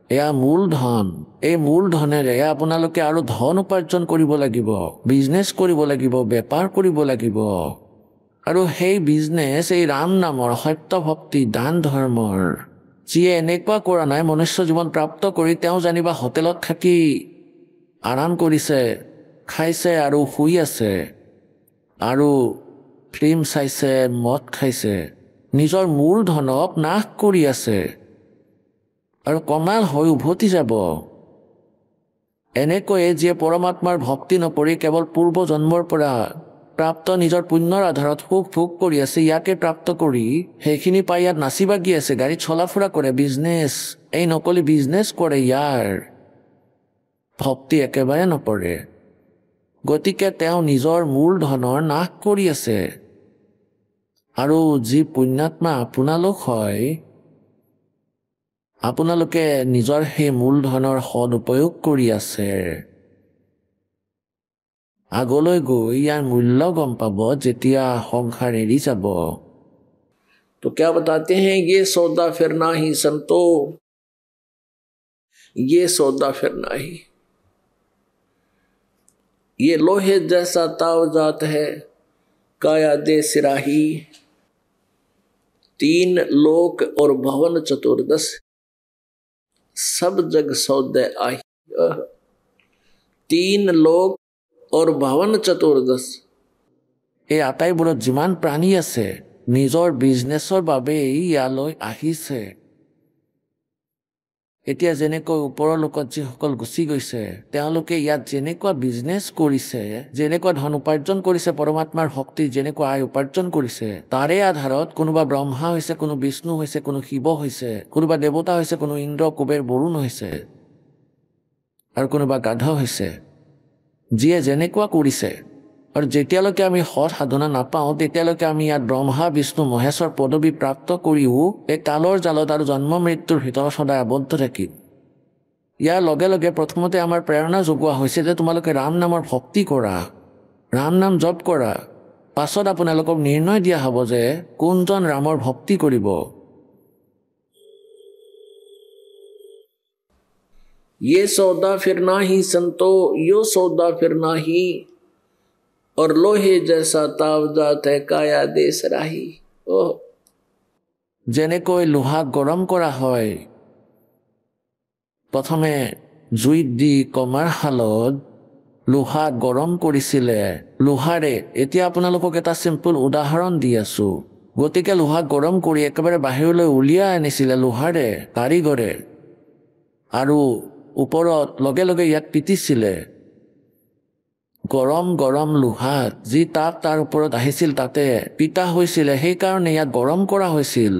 এয়া মূলধন। এই মূলধনেৰে আপোনালোকে আৰু ধন উপাৰ্জন কৰিব লাগিব, বিজনেছ কৰিব লাগিব, বেপাৰ কৰিব লাগিব। আৰু সেই বিজনেছ এই ৰাম নামৰ, সত্য ভক্তি, দান ধৰ্মৰ, যিয়ে এনেকুৱা কৰা নাই, মনুষ্য জীৱন প্ৰাপ্ত কৰি তেওঁ জানিবা হোটেলত থাকি আৰাম কৰিছে, খাইছে আৰু শুই আছে, আৰু ফিল্ম চাইছে, মদ খাইছে, নিজৰ মূলধনক নাশ কৰি আছে আৰু কঙাল হৈ উভতি যাব। এনেকৈয়ে যিয়ে পৰমাত্মাৰ ভক্তি নকৰি কেৱল পূৰ্বজন্মৰ পৰা প্ৰাপ্ত নিজৰ পুণ্যৰ আধাৰত সুখ ভোগ কৰি আছে, ইয়াকে প্ৰাপ্ত কৰি সেইখিনি পাই ইয়াত নাচি বাগি আছে, গাড়ীত চলা ফুৰা কৰে, বিজনেছ, এই নকলি বিজনেছ কৰে, ইয়াৰ ভক্তি একেবাৰে নকৰে। গতিকে তেওঁ নিজৰ মূলধনৰ নাশ কৰি আছে। আৰু যি পুণ্যাত্মা আপোনালোক হয়, আপোনালোকে নিজৰ সেই মূলধনৰ সদুপয়োগ কৰি আছে। আগলৈ গৈ ইয়াৰ মূল্য গম পাব যেতিয়া সংসাৰ এৰি যাব। तो क्या बताते हैं, ये सौदा फिर ना ही संतो, ये सौदा फिर ना ही। ये लोहे जैसा तावजात है, काया दे सिराही। 3 लोक और भवन चतुर्दश, सब जग सौदे आही। 3 लोक और भवन चतुर्दश, এই আটাইবোৰত যিমান প্ৰাণী আছে, নিজৰ বিজনেছৰ বাবেই ইয়ালৈ আহিছে। এতিয়া যেনেকৈ ওপৰৰ লোকত যিসকল গুচি গৈছে, তেওঁলোকে ইয়াত যেনেকুৱা বিজনেছ কৰিছে, যেনেকুৱা ধন উপাৰ্জন কৰিছে, পৰমাত্মাৰ ভক্তি যেনেকুৱা আয় উপাৰ্জন কৰিছে, তাৰে আধাৰত কোনোবা ব্ৰহ্মা হৈছে, কোনো বিষ্ণু হৈছে, কোনো শিৱ হৈছে, কোনোবা দেৱতা হৈছে, কোনো ইন্দ্ৰ, কুবেৰ, বৰুণ হৈছে, আৰু কোনোবা গাধ হৈছে। যিয়ে যেনেকুৱা কৰিছে, আৰু যেতিয়ালৈকে আমি সৎ সাধনা নাপাওঁ, তেতিয়ালৈকে আমি ইয়াত ব্ৰহ্মা, বিষ্ণু, মহেশ্বৰ পদবী প্ৰাপ্ত কৰিও এই কালৰ জালত আৰু জন্ম মৃত্যুৰ ভিতৰত সদায় আবদ্ধ থাকিম। ইয়াৰ লগে লগে প্ৰথমতে আমাৰ প্ৰেৰণা যোগোৱা হৈছে যে তোমালোকে ৰাম নামৰ ভক্তি কৰা, ৰাম নাম জপ কৰা। পাছত আপোনালোকক নিৰ্ণয় দিয়া হ'ব যে কোনজন ৰামৰ ভক্তি কৰিব। ये सौदा फिर ना ही संतो, यो सौदा फिर ना ही। और लोहे जैसा तावजात है, काया दे सिराही। যেনেকৈ লোহা গৰম কৰা হয়, প্ৰথমে জুইত দি কমাৰ শালত লোহা গৰম কৰিছিলে লোহাৰে। এতিয়া আপোনালোকক এটা চিম্পল উদাহৰণ দি আছো। গতিকে লোহা গৰম কৰি একেবাৰে বাহিৰলৈ উলিয়াই আনিছিলে লোহাৰে কাৰিকৰে, আৰু ওপৰত লগে লগে ইয়াত পিটিছিলে। গৰম গৰম লোহা যি তাপ তাৰ ওপৰত আহিছিল তাতে পিতা হৈছিলে, সেইকাৰণে ইয়াত গৰম কৰা হৈছিল।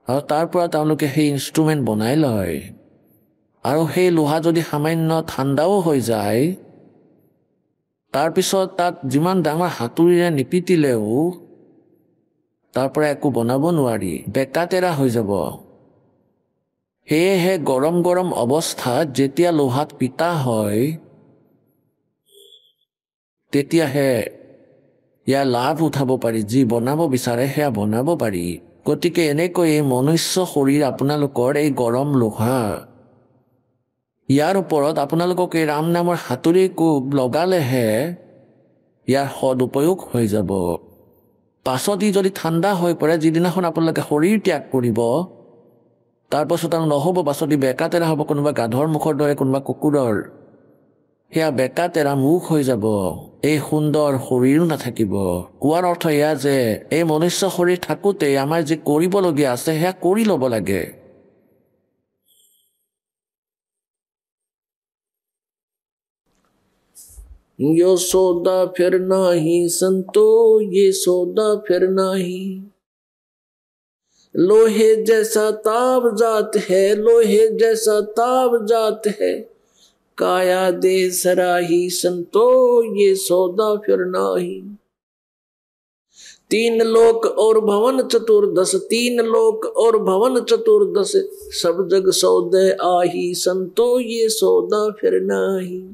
আৰু তাৰ পৰা তেওঁলোকে সেই ইনষ্ট্ৰুমেণ্ট বনাই লয়। আৰু সেই লোহা যদি সামান্য ঠাণ্ডাও হৈ যায়, তাৰপিছত তাক যিমান ডাঙৰ হাতুৰিৰে নিপিটিলেও তাৰ পৰা একো বনাব নোৱাৰি, বেকা তেৰা হৈ যাব। সেয়েহে গৰম গৰম অৱস্থাত যেতিয়া লোহাত পিতা হয়, তেতিয়াহে ইয়াৰ লাভ উঠাব পাৰি। যি বনাব বিচাৰে সেয়া বনাব পাৰি। গতিকে এনেকৈ এই মনুষ্য শৰীৰ আপোনালোকৰ এই গৰম লোহা, ইয়াৰ ওপৰত আপোনালোকক এই ৰাম নামৰ হাতুৰি কোব লগালেহে ইয়াৰ সদুপয়োগ হৈ যাব। পাছত ই যদি ঠাণ্ডা হৈ পৰে, যিদিনাখন আপোনালোকে শৰীৰ ত্যাগ কৰিব, তাৰপাছত আৰু নহ'ব। পাছত ই বেকা তেৰা হ'ব, কোনোবা গাধৰ মুখৰ দৰে, কোনোবা কুকুৰৰ। সেয়া বেকা তেৰা মুখ হৈ যাব, এই সুন্দৰ শৰীৰো নাথাকিব। কোৱাৰ অৰ্থ এয়া যে এই মনুষ্য শৰীৰ থাকোঁতে আমাৰ যি কৰিবলগীয়া আছে সেয়া কৰি ল'ব লাগে। यो सौदा फिर नाही संतो, ये सौदा फिर नाही। लोहे जैसा ताव जात है, लोहे जैसा ताव जात है, काया दे सराही संतो, ये सौदा फिर नाही। 3 लोक और भवन चतुर्दश, 3 लोक और भवन चतुर्दश, सब जग सौदे आही संतो, ये सौदा फिर नाही।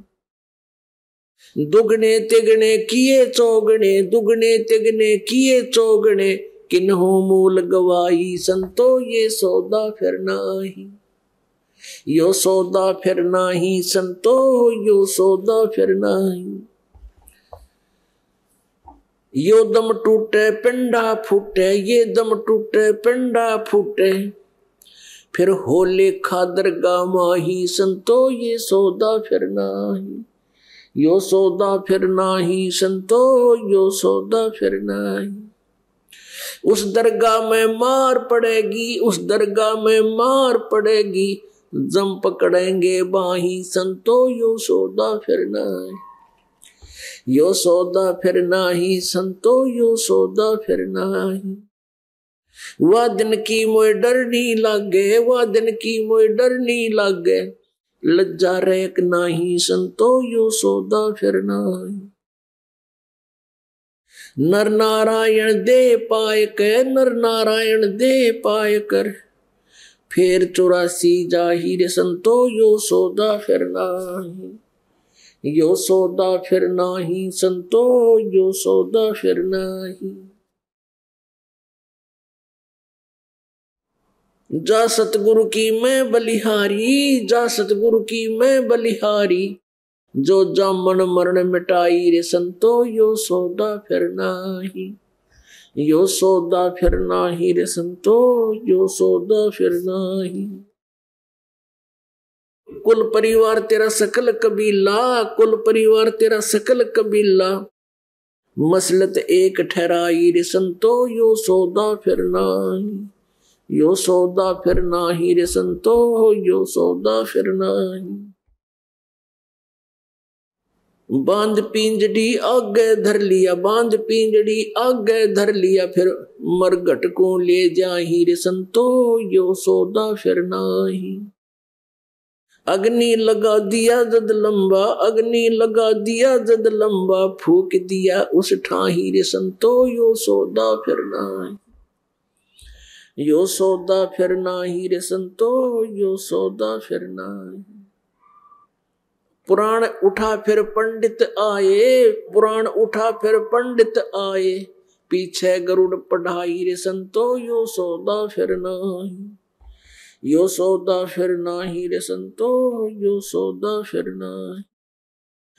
दुगने तिगने किए चौगने, दुगने तिगने किए चौगने, किन्हो मूल गवाही संतो, ये सौदा फिर नाही। यो सौदा फिर नाही संतो, यो सौदा फिर नाही। यो दम टूटे पिंडा फूटे, ये दम टूटे पिंडा फूटे, फिर हो लेखा दरगाह माही संतो, ये सौदा फिर नाही। यो सौदा फिर नाही संतो, यो सौदा फिर नाही। उस दरगाह में मार पड़ेगी, उस दरगाह में मार पड़ेगी, जम पकड़ेंगे बाही संतो, यो सौदा फिर नाही। यो सौदा फिर नाही संतो, यो सौदा फिर नाही। वह दिन की मोय डर नहीं लागे, वह दिन की मोय डर नहीं लागे, लज्जा रेक नाही संतो, यो सौदा फिर नाही। नर नारायण दे पाए के, नर नारायण दे पाए कर, फिर 84 जाहिर संतो, यो सौदा फिर नाही। यो सौदा फिर नाही संतो, यो सौदा फिर नाही। जा सतगुरु की मैं बलिहारी, जा सतगुरु की मैं बलिहारी, जो जामन मरण मिटाई रे संतो, यो सौदा फिर नाही। यो सौदा फिर नाही रे संतो, यो सौदा फिर नाही। कुल परिवार तेरा सकल कबीला, कुल परिवार तेरा सकल कबीला, मसलत एक ठहराई रे संतो, यो सौदा फिर नाही। यो सौदा फिर नाही रे संतो, यो सौदा फिर नाही। बांध पिंजड़ी आगे धर लिया, बांध पिंजड़ी आगे धर लिया, फिर मरघट को ले जाही रे संतो, यो सौदा फिर नाही। अग्नि लगा दिया जद लंबा, अग्नि लगा दिया जद लंबा, फूक दिया उस ठाही रे संतो, यो सौदा फिर नाही। यो सौदा फिर नाही रे संतो, यो सौदा फिर नाही। पुराण उठा फिर पंडित आए, पुराण उठा फिर पंडित आए, पीछे गरुड़ पढ़ाई रे संतो, यो सौदा फिर नाही। यो सौदा फिर नाही रे संतो, यो सौदा फिर नाही।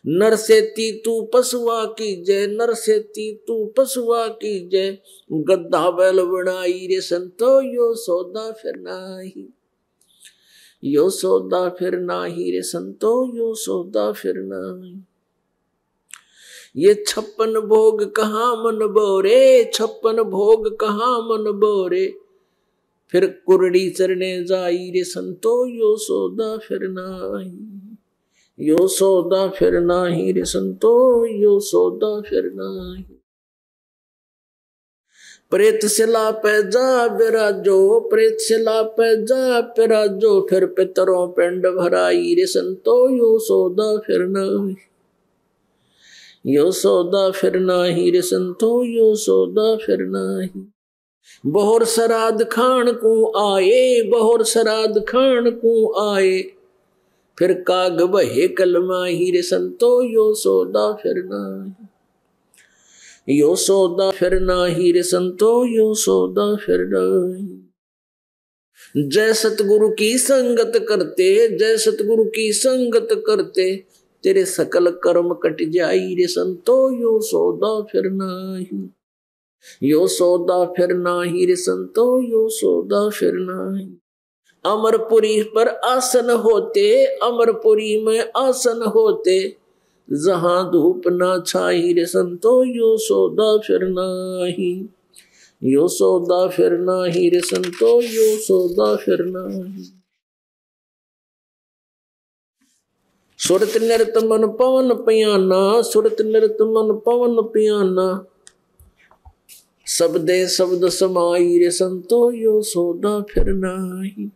नर से तू पशुआ की जय, नर से तू पशुआ की जय, गद्दा बैल बनाई रे संतो यो सौदा फिर नाही, यो सौदा फिर नाही रे संतो यो सौदा फिर नाही। ये 56 भोग कहाँ मन बोरे, 56 भोग कहाँ मन बोरे, फिर कुरड़ी चरने जाई रे संतो यो सौदा फिर नाही, यो सौदा फिर नाही रे संतो यो सौदा फिर नाही। प्रेत से ला पे जा बिराजो, प्रेत से ला पे जा बिराजो, फिर पितरों पिंड भराई रे संतो यो सौदा फिर नाही, यो सौदा फिर नाही रे संतो यो सौदा फिर नाही। बहुर श्राद्ध खान को आए, बहुर श्राद्ध खान को आए, फिर काग बहे कलमाही रे संतो यो सौदा फिर नाही, यो सौदा फिर नाही रे संतो यो सौदा फिर नाही। जय सतगुरु की संगत करते, जय सतगुरु की संगत करते, तेरे सकल कर्म कट जाई रे संतो यो सौदा फिर नाही, यो सौदा फिर नाही रे संतो यो सौदा फिर नाही। अमरपुरी पर आसन होते, अमरपुरी में आसन होते, जहां धूप ना छाई रे संतो यो सौदा फिर नाही, यो सौदा फिर नाही रे संतो यो सौदा फिर नाही। सुरत नृत मन पवन पियाना, सुरत नृत मन पवन पियाना, शब्दे शब्द समाई रे संतो यो सौदा फिर नाही,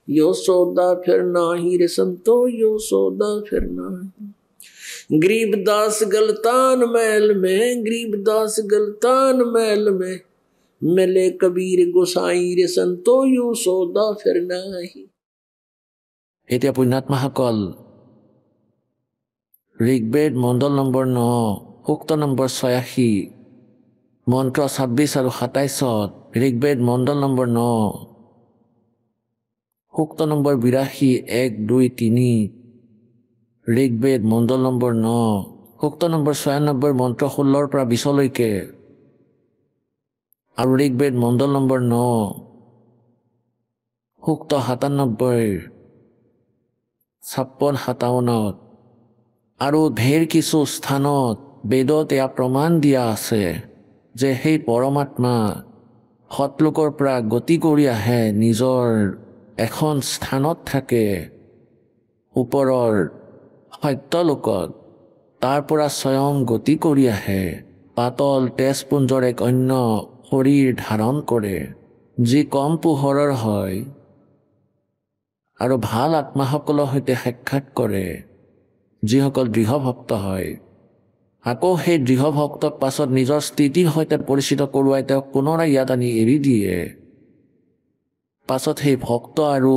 यो सौदा फिर नाही रे संतो यो सौदा फिर नाही। गरीबदास गलतान महल में, गरीबदास गलतान महल में, मिले कबीर गोसाई रे संतो यो सौदा फिर नाही। এতিয়া পুণ্যাত্মাসকল ঋগ্বেদ মণ্ডল নম্বৰ 9 সূক্ত নম্বৰ 86 মন্ত্ৰ 26 আৰু 27 ঋগ্বেদ মণ্ডল নম্বৰ 9 সূক্ত নম্বৰ 82 1 2 3 ঋগ্বেদ মণ্ডল নম্বৰ 9 সূক্ত নম্বৰ 96 মন্ত্ৰ 16 পৰা 20 লৈকে আৰু ঋগ্বেদ মণ্ডল নম্বৰ 9 সূক্ত 97 56-57 আৰু ঢেৰ কিছু স্থানত বেদত এয়া প্ৰমাণ দিয়া আছে যে সেই পৰমাত্মা সৎলোকৰ পৰা গতি কৰি আহে, নিজৰ এখন স্থানত থাকে ওপৰৰ সত্যলোকত, তাৰ পৰা স্বয়ং গতি কৰি আহে, পাতল তেজপুঞ্জৰ এক অন্য শৰীৰ ধাৰণ কৰে, যি কম পোহৰৰ হয় আৰু ভাল আত্মাসকলৰ সৈতে সাক্ষাৎ কৰে, যিসকল দৃঢ় ভক্ত হয়। আকৌ সেই দৃঢ় ভক্তক পাছত নিজৰ স্থিতিৰ সৈতে পৰিচিত কৰোৱাই তেওঁক পুনৰাই ইয়াত আনি এৰি দিয়ে। পাছত সেই ভক্ত আৰু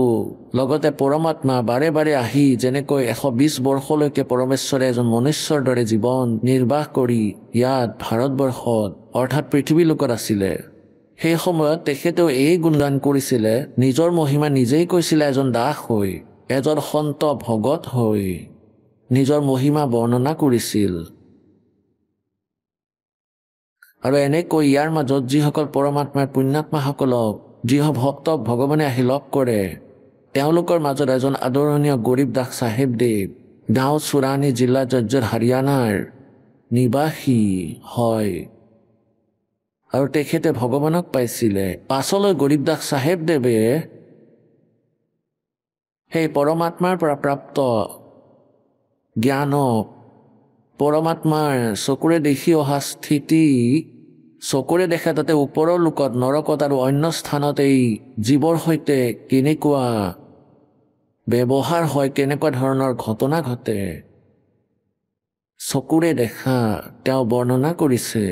লগতে পৰমাত্মা বাৰে বাৰে আহি যেনেকৈ 120 বৰ্ষলৈকে পৰমেশ্বৰে এজন মনুষ্যৰ দৰে জীৱন নিৰ্বাহ কৰি ইয়াত ভাৰতবৰ্ষত অৰ্থাৎ পৃথিৱীলোকত আছিলে, সেই সময়ত তেখেতেও এই গুণগান কৰিছিলে, নিজৰ মহিমা নিজেই কৈছিলে, এজন দাস হৈ, এজন সন্ত ভগত হৈ নিজৰ মহিমা বৰ্ণনা কৰিছিল। আৰু এনেকৈ ইয়াৰ মাজত যিসকল পৰমাত্মাৰ পুণ্যাত্মাসকলক দৃঢ় ভক্তক ভগৱানে আহি লগ কৰে, তেওঁলোকৰ মাজত এজন আদৰণীয় গৰীব দাস চাহেবদেৱ গাঁও চুৰাণী জিলা জৰ্জৰ হাৰিয়ানাৰ নিবাসী হয় আৰু তেখেতে ভগৱানক পাইছিলে। পাছলৈ গৰীব দাস চাহেবদেৱে সেই পৰমাত্মাৰ পৰা প্ৰাপ্ত জ্ঞানক, পৰমাত্মাৰ চকুৰে দেখি অহা স্থিতি, চকুৰে দেখা তাতে ওপৰৰ লোকত নৰকত আৰু অন্য স্থানত এই জীৱৰ সৈতে কেনেকুৱা ব্যৱহাৰ হয়, কেনেকুৱা ধৰণৰ ঘটনা ঘটে, চকুৰে দেখা তেওঁ বৰ্ণনা কৰিছে।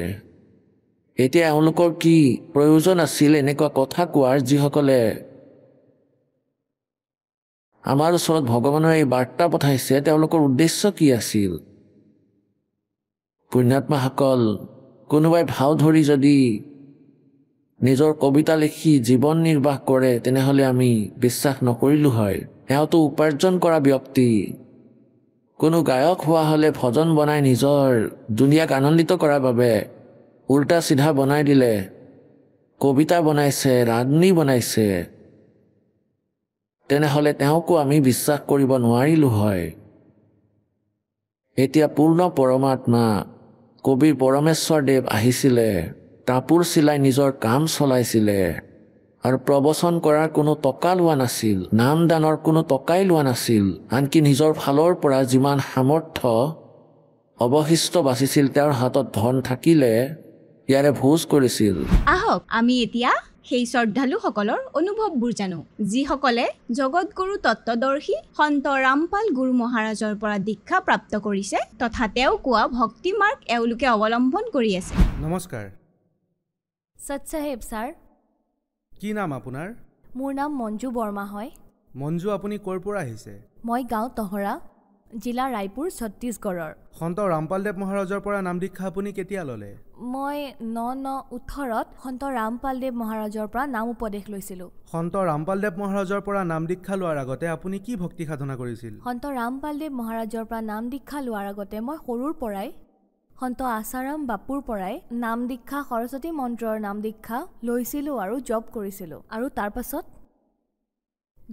এতিয়া এওঁলোকৰ কি প্ৰয়োজন আছিল এনেকুৱা কথা কোৱাৰ, যিসকলে আমাৰ ওচৰত ভগৱানৰ এই বাৰ্তা পঠাইছে, তেওঁলোকৰ উদ্দেশ্য কি আছিল? পুণ্যাত্মাসকল, কোনোবাই ভাও ধৰি যদি নিজৰ কবিতা লিখি জীৱন নিৰ্বাহ কৰে, তেনেহ'লে আমি বিশ্বাস নকৰিলোঁ হয়। এওঁতো উপাৰ্জন কৰা ব্যক্তি, কোনো গায়ক হোৱা হ'লে ভজন বনাই নিজৰ দুনিয়াক আনন্দিত কৰাৰ বাবে উল্টা চিধা বনাই দিলে, কবিতা বনাইছে, ৰাগনি বনাইছে, তেনেহ'লে তেওঁকো আমি বিশ্বাস কৰিব নোৱাৰিলোঁ হয়। এতিয়া পূৰ্ণ পৰমাত্মা কবি পৰমেশ্বৰ দেৱ আহিছিলে, কাপোৰ চিলাই নিজৰ কাম চলাইছিলে আৰু প্ৰবচন কৰাৰ কোনো টকা লোৱা নাছিল, নাম দানৰ কোনো টকাই লোৱা নাছিল। আনকি নিজৰ ফালৰ পৰা যিমান সামৰ্থ্য অৱশিষ্ট বাচিছিল, তেওঁৰ হাতত ধন থাকিলে ইয়াৰে ভোজ কৰিছিল। আহক আমি এতিয়া সেই শ্ৰদ্ধালুসকলৰ অনুভৱবোৰ জানো, যিসকলে জগতগুৰু তত্ত্বদৰ্শী সন্ত ৰামপাল গুৰু মহাৰাজৰ পৰা দীক্ষা প্ৰাপ্ত কৰিছে তথা তেওঁ কোৱা ভক্তি মাৰ্গ এওঁলোকে অৱলম্বন কৰি আছে। নমস্কাৰ। সৎ চাহেব ছাৰ। কি নাম আপোনাৰ? মোৰ নাম মঞ্জু বৰ্মা হয়। মঞ্জু, আপুনি ক'ৰ পৰা আহিছে? মই গাঁও তহৰা, জিলা ৰায়পুৰ, ছত্তীশগড়ৰ। সন্ত ৰামপালদেৱ মহাৰাজৰ পৰা নাম দীক্ষা আপুনি কেতিয়া ল'লে? মই ৯/৯/১৮ত সন্ত ৰামপালদেৱ মহাৰাজৰ পৰা নাম উপদেশ লৈছিলোঁ। সন্ত ৰামপালদেৱ মহাৰাজৰ পৰা নাম দীক্ষা লোৱাৰ আগতে আপুনি কি ভক্তি সাধনা কৰিছিল? সন্ত ৰামপালদেৱ মহাৰাজৰ পৰা নাম দীক্ষা লোৱাৰ আগতে মই সৰুৰ পৰাই সন্ত আচাৰাম বাপুৰ পৰাই নাম দীক্ষা, সৰস্বতী মন্ত্ৰৰ নাম দীক্ষা লৈছিলোঁ আৰু জপ কৰিছিলোঁ। আৰু তাৰ পাছত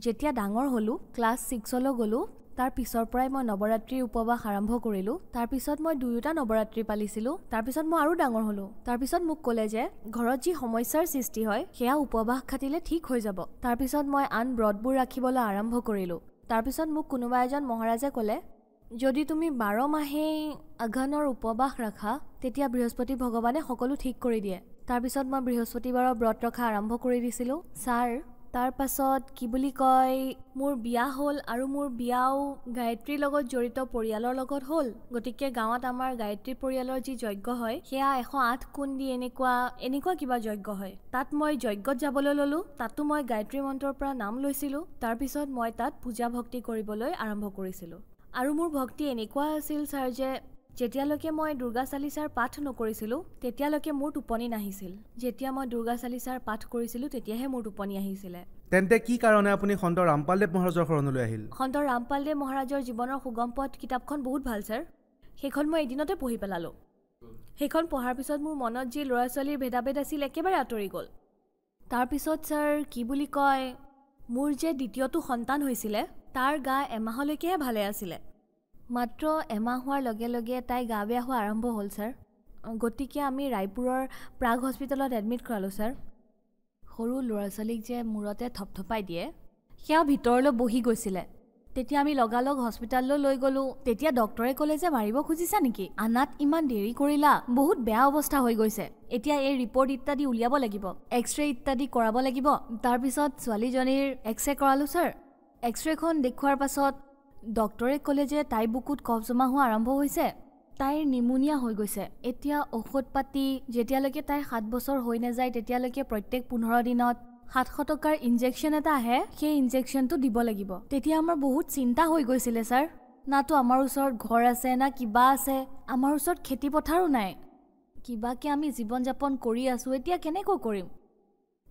যেতিয়া ডাঙৰ হ'লোঁ, ক্লাছ 6লৈ গ'লোঁ, তাৰ পিছৰ পৰাই মই নৱৰাত্ৰিৰ উপবাস আৰম্ভ কৰিলোঁ। তাৰপিছত মই 2টা নৱৰাত্ৰি পালিছিলোঁ। তাৰপিছত মই আৰু ডাঙৰ হ'লোঁ। তাৰপিছত মোক ক'লে যে ঘৰত যি সমস্যাৰ সৃষ্টি হয় সেয়া উপবাস খাটিলে ঠিক হৈ যাব। তাৰপিছত মই আন ব্ৰতবোৰ ৰাখিবলৈ আৰম্ভ কৰিলোঁ। তাৰপিছত মোক কোনোবা এজন মহাৰাজে ক'লে, যদি তুমি 12 মাহেই আঘানৰ উপবাস ৰাখা তেতিয়া বৃহস্পতি ভগৱানে সকলো ঠিক কৰি দিয়ে। তাৰপিছত মই বৃহস্পতিবাৰৰ ব্ৰত ৰখা আৰম্ভ কৰি দিছিলোঁ। ছাৰ, তাৰ পাছত কি বুলি কয়, মোৰ বিয়া হ'ল আৰু মোৰ বিয়াও গায়ত্ৰীৰ লগত জড়িত পৰিয়ালৰ লগত হ'ল। গতিকে গাঁৱত আমাৰ গায়ত্ৰী পৰিয়ালৰ যি যজ্ঞ হয় সেয়া 108 কুণ্ডি এনেকুৱা কিবা যজ্ঞ হয়। তাত মই যজ্ঞত যাবলৈ ল'লোঁ। তাতো মই গায়ত্ৰী মন্ত্ৰৰ পৰা নাম লৈছিলোঁ। তাৰপিছত মই তাত পূজা ভক্তি কৰিবলৈ আৰম্ভ কৰিছিলোঁ। আৰু মোৰ ভক্তি এনেকুৱা আছিল ছাৰ যে যেতিয়ালৈকে মই দুৰ্গা চালিচাৰ পাঠ নকৰিছিলোঁ তেতিয়ালৈকে মোৰ টোপনি নাহিছিল। যেতিয়া মই দুৰ্গা চালিচাৰ পাঠ কৰিছিলোঁ তেতিয়াহে মোৰ টোপনি আহিছিলে। তেন্তে কি কাৰণে আপুনি সন্ত ৰামপালদেৱ মহাৰাজৰ শৰণলৈ আহিল? সন্ত ৰামপালদেৱ মহাৰাজৰ জীৱনৰ সুগম পথ কিতাপখন বহুত ভাল ছাৰ। সেইখন মই এদিনতে পঢ়ি পেলালোঁ। সেইখন পঢ়াৰ পিছত মোৰ মনত যি ল'ৰা ছোৱালীৰ ভেদাভেদ আছিল একেবাৰে আঁতৰি গ'ল। তাৰপিছত ছাৰ কি বুলি কয়, মোৰ যে দ্বিতীয়টো সন্তান হৈছিলে তাৰ গা এমাহলৈকেহে ভালে আছিলে। মাত্ৰ এমাহ হোৱাৰ লগে লগে তাই গা বেয়া হোৱা আৰম্ভ হ'ল ছাৰ। গতিকে আমি ৰায়পুৰৰ প্ৰাগ হস্পিটেলত এডমিট কৰালোঁ ছাৰ। সৰু ল'ৰা ছোৱালীক যে মূৰতে থপথপাই দিয়ে সেয়া ভিতৰলৈ বহি গৈছিলে। তেতিয়া আমি লগালগ হস্পিটেললৈ লৈ গ'লোঁ। তেতিয়া ডক্টৰে ক'লে যে মাৰিব খুজিছা নেকি? আনাত ইমান দেৰি কৰিলা, বহুত বেয়া অৱস্থা হৈ গৈছে। এতিয়া এই ৰিপৰ্ট ইত্যাদি উলিয়াব লাগিব, এক্সৰে ইত্যাদি কৰাব লাগিব। তাৰপিছত ছোৱালীজনীৰ এক্সৰে কৰালোঁ ছাৰ। এক্সৰেখন দেখুৱাৰ পাছত ডক্টৰে ক'লে যে তাইৰ বুকুত কফ জমা হোৱা আৰম্ভ হৈছে, তাইৰ নিমুনিয়া হৈ গৈছে। এতিয়া ঔষধ পাতি যেতিয়ালৈকে তাইৰ 7 বছৰ হৈ নাযায় তেতিয়ালৈকে প্ৰত্যেক 15 দিনত 700 টকাৰ ইনজেকশ্যন এটা আহে, সেই ইনজেকশ্যনটো দিব লাগিব। তেতিয়া আমাৰ বহুত চিন্তা হৈ গৈছিলে ছাৰ। নাতো আমাৰ ওচৰত ঘৰ আছে না কিবা আছে, আমাৰ ওচৰত খেতি পথাৰো নাই। কিবাকে আমি জীৱন যাপন কৰি আছোঁ, এতিয়া কেনেকৈ কৰিম?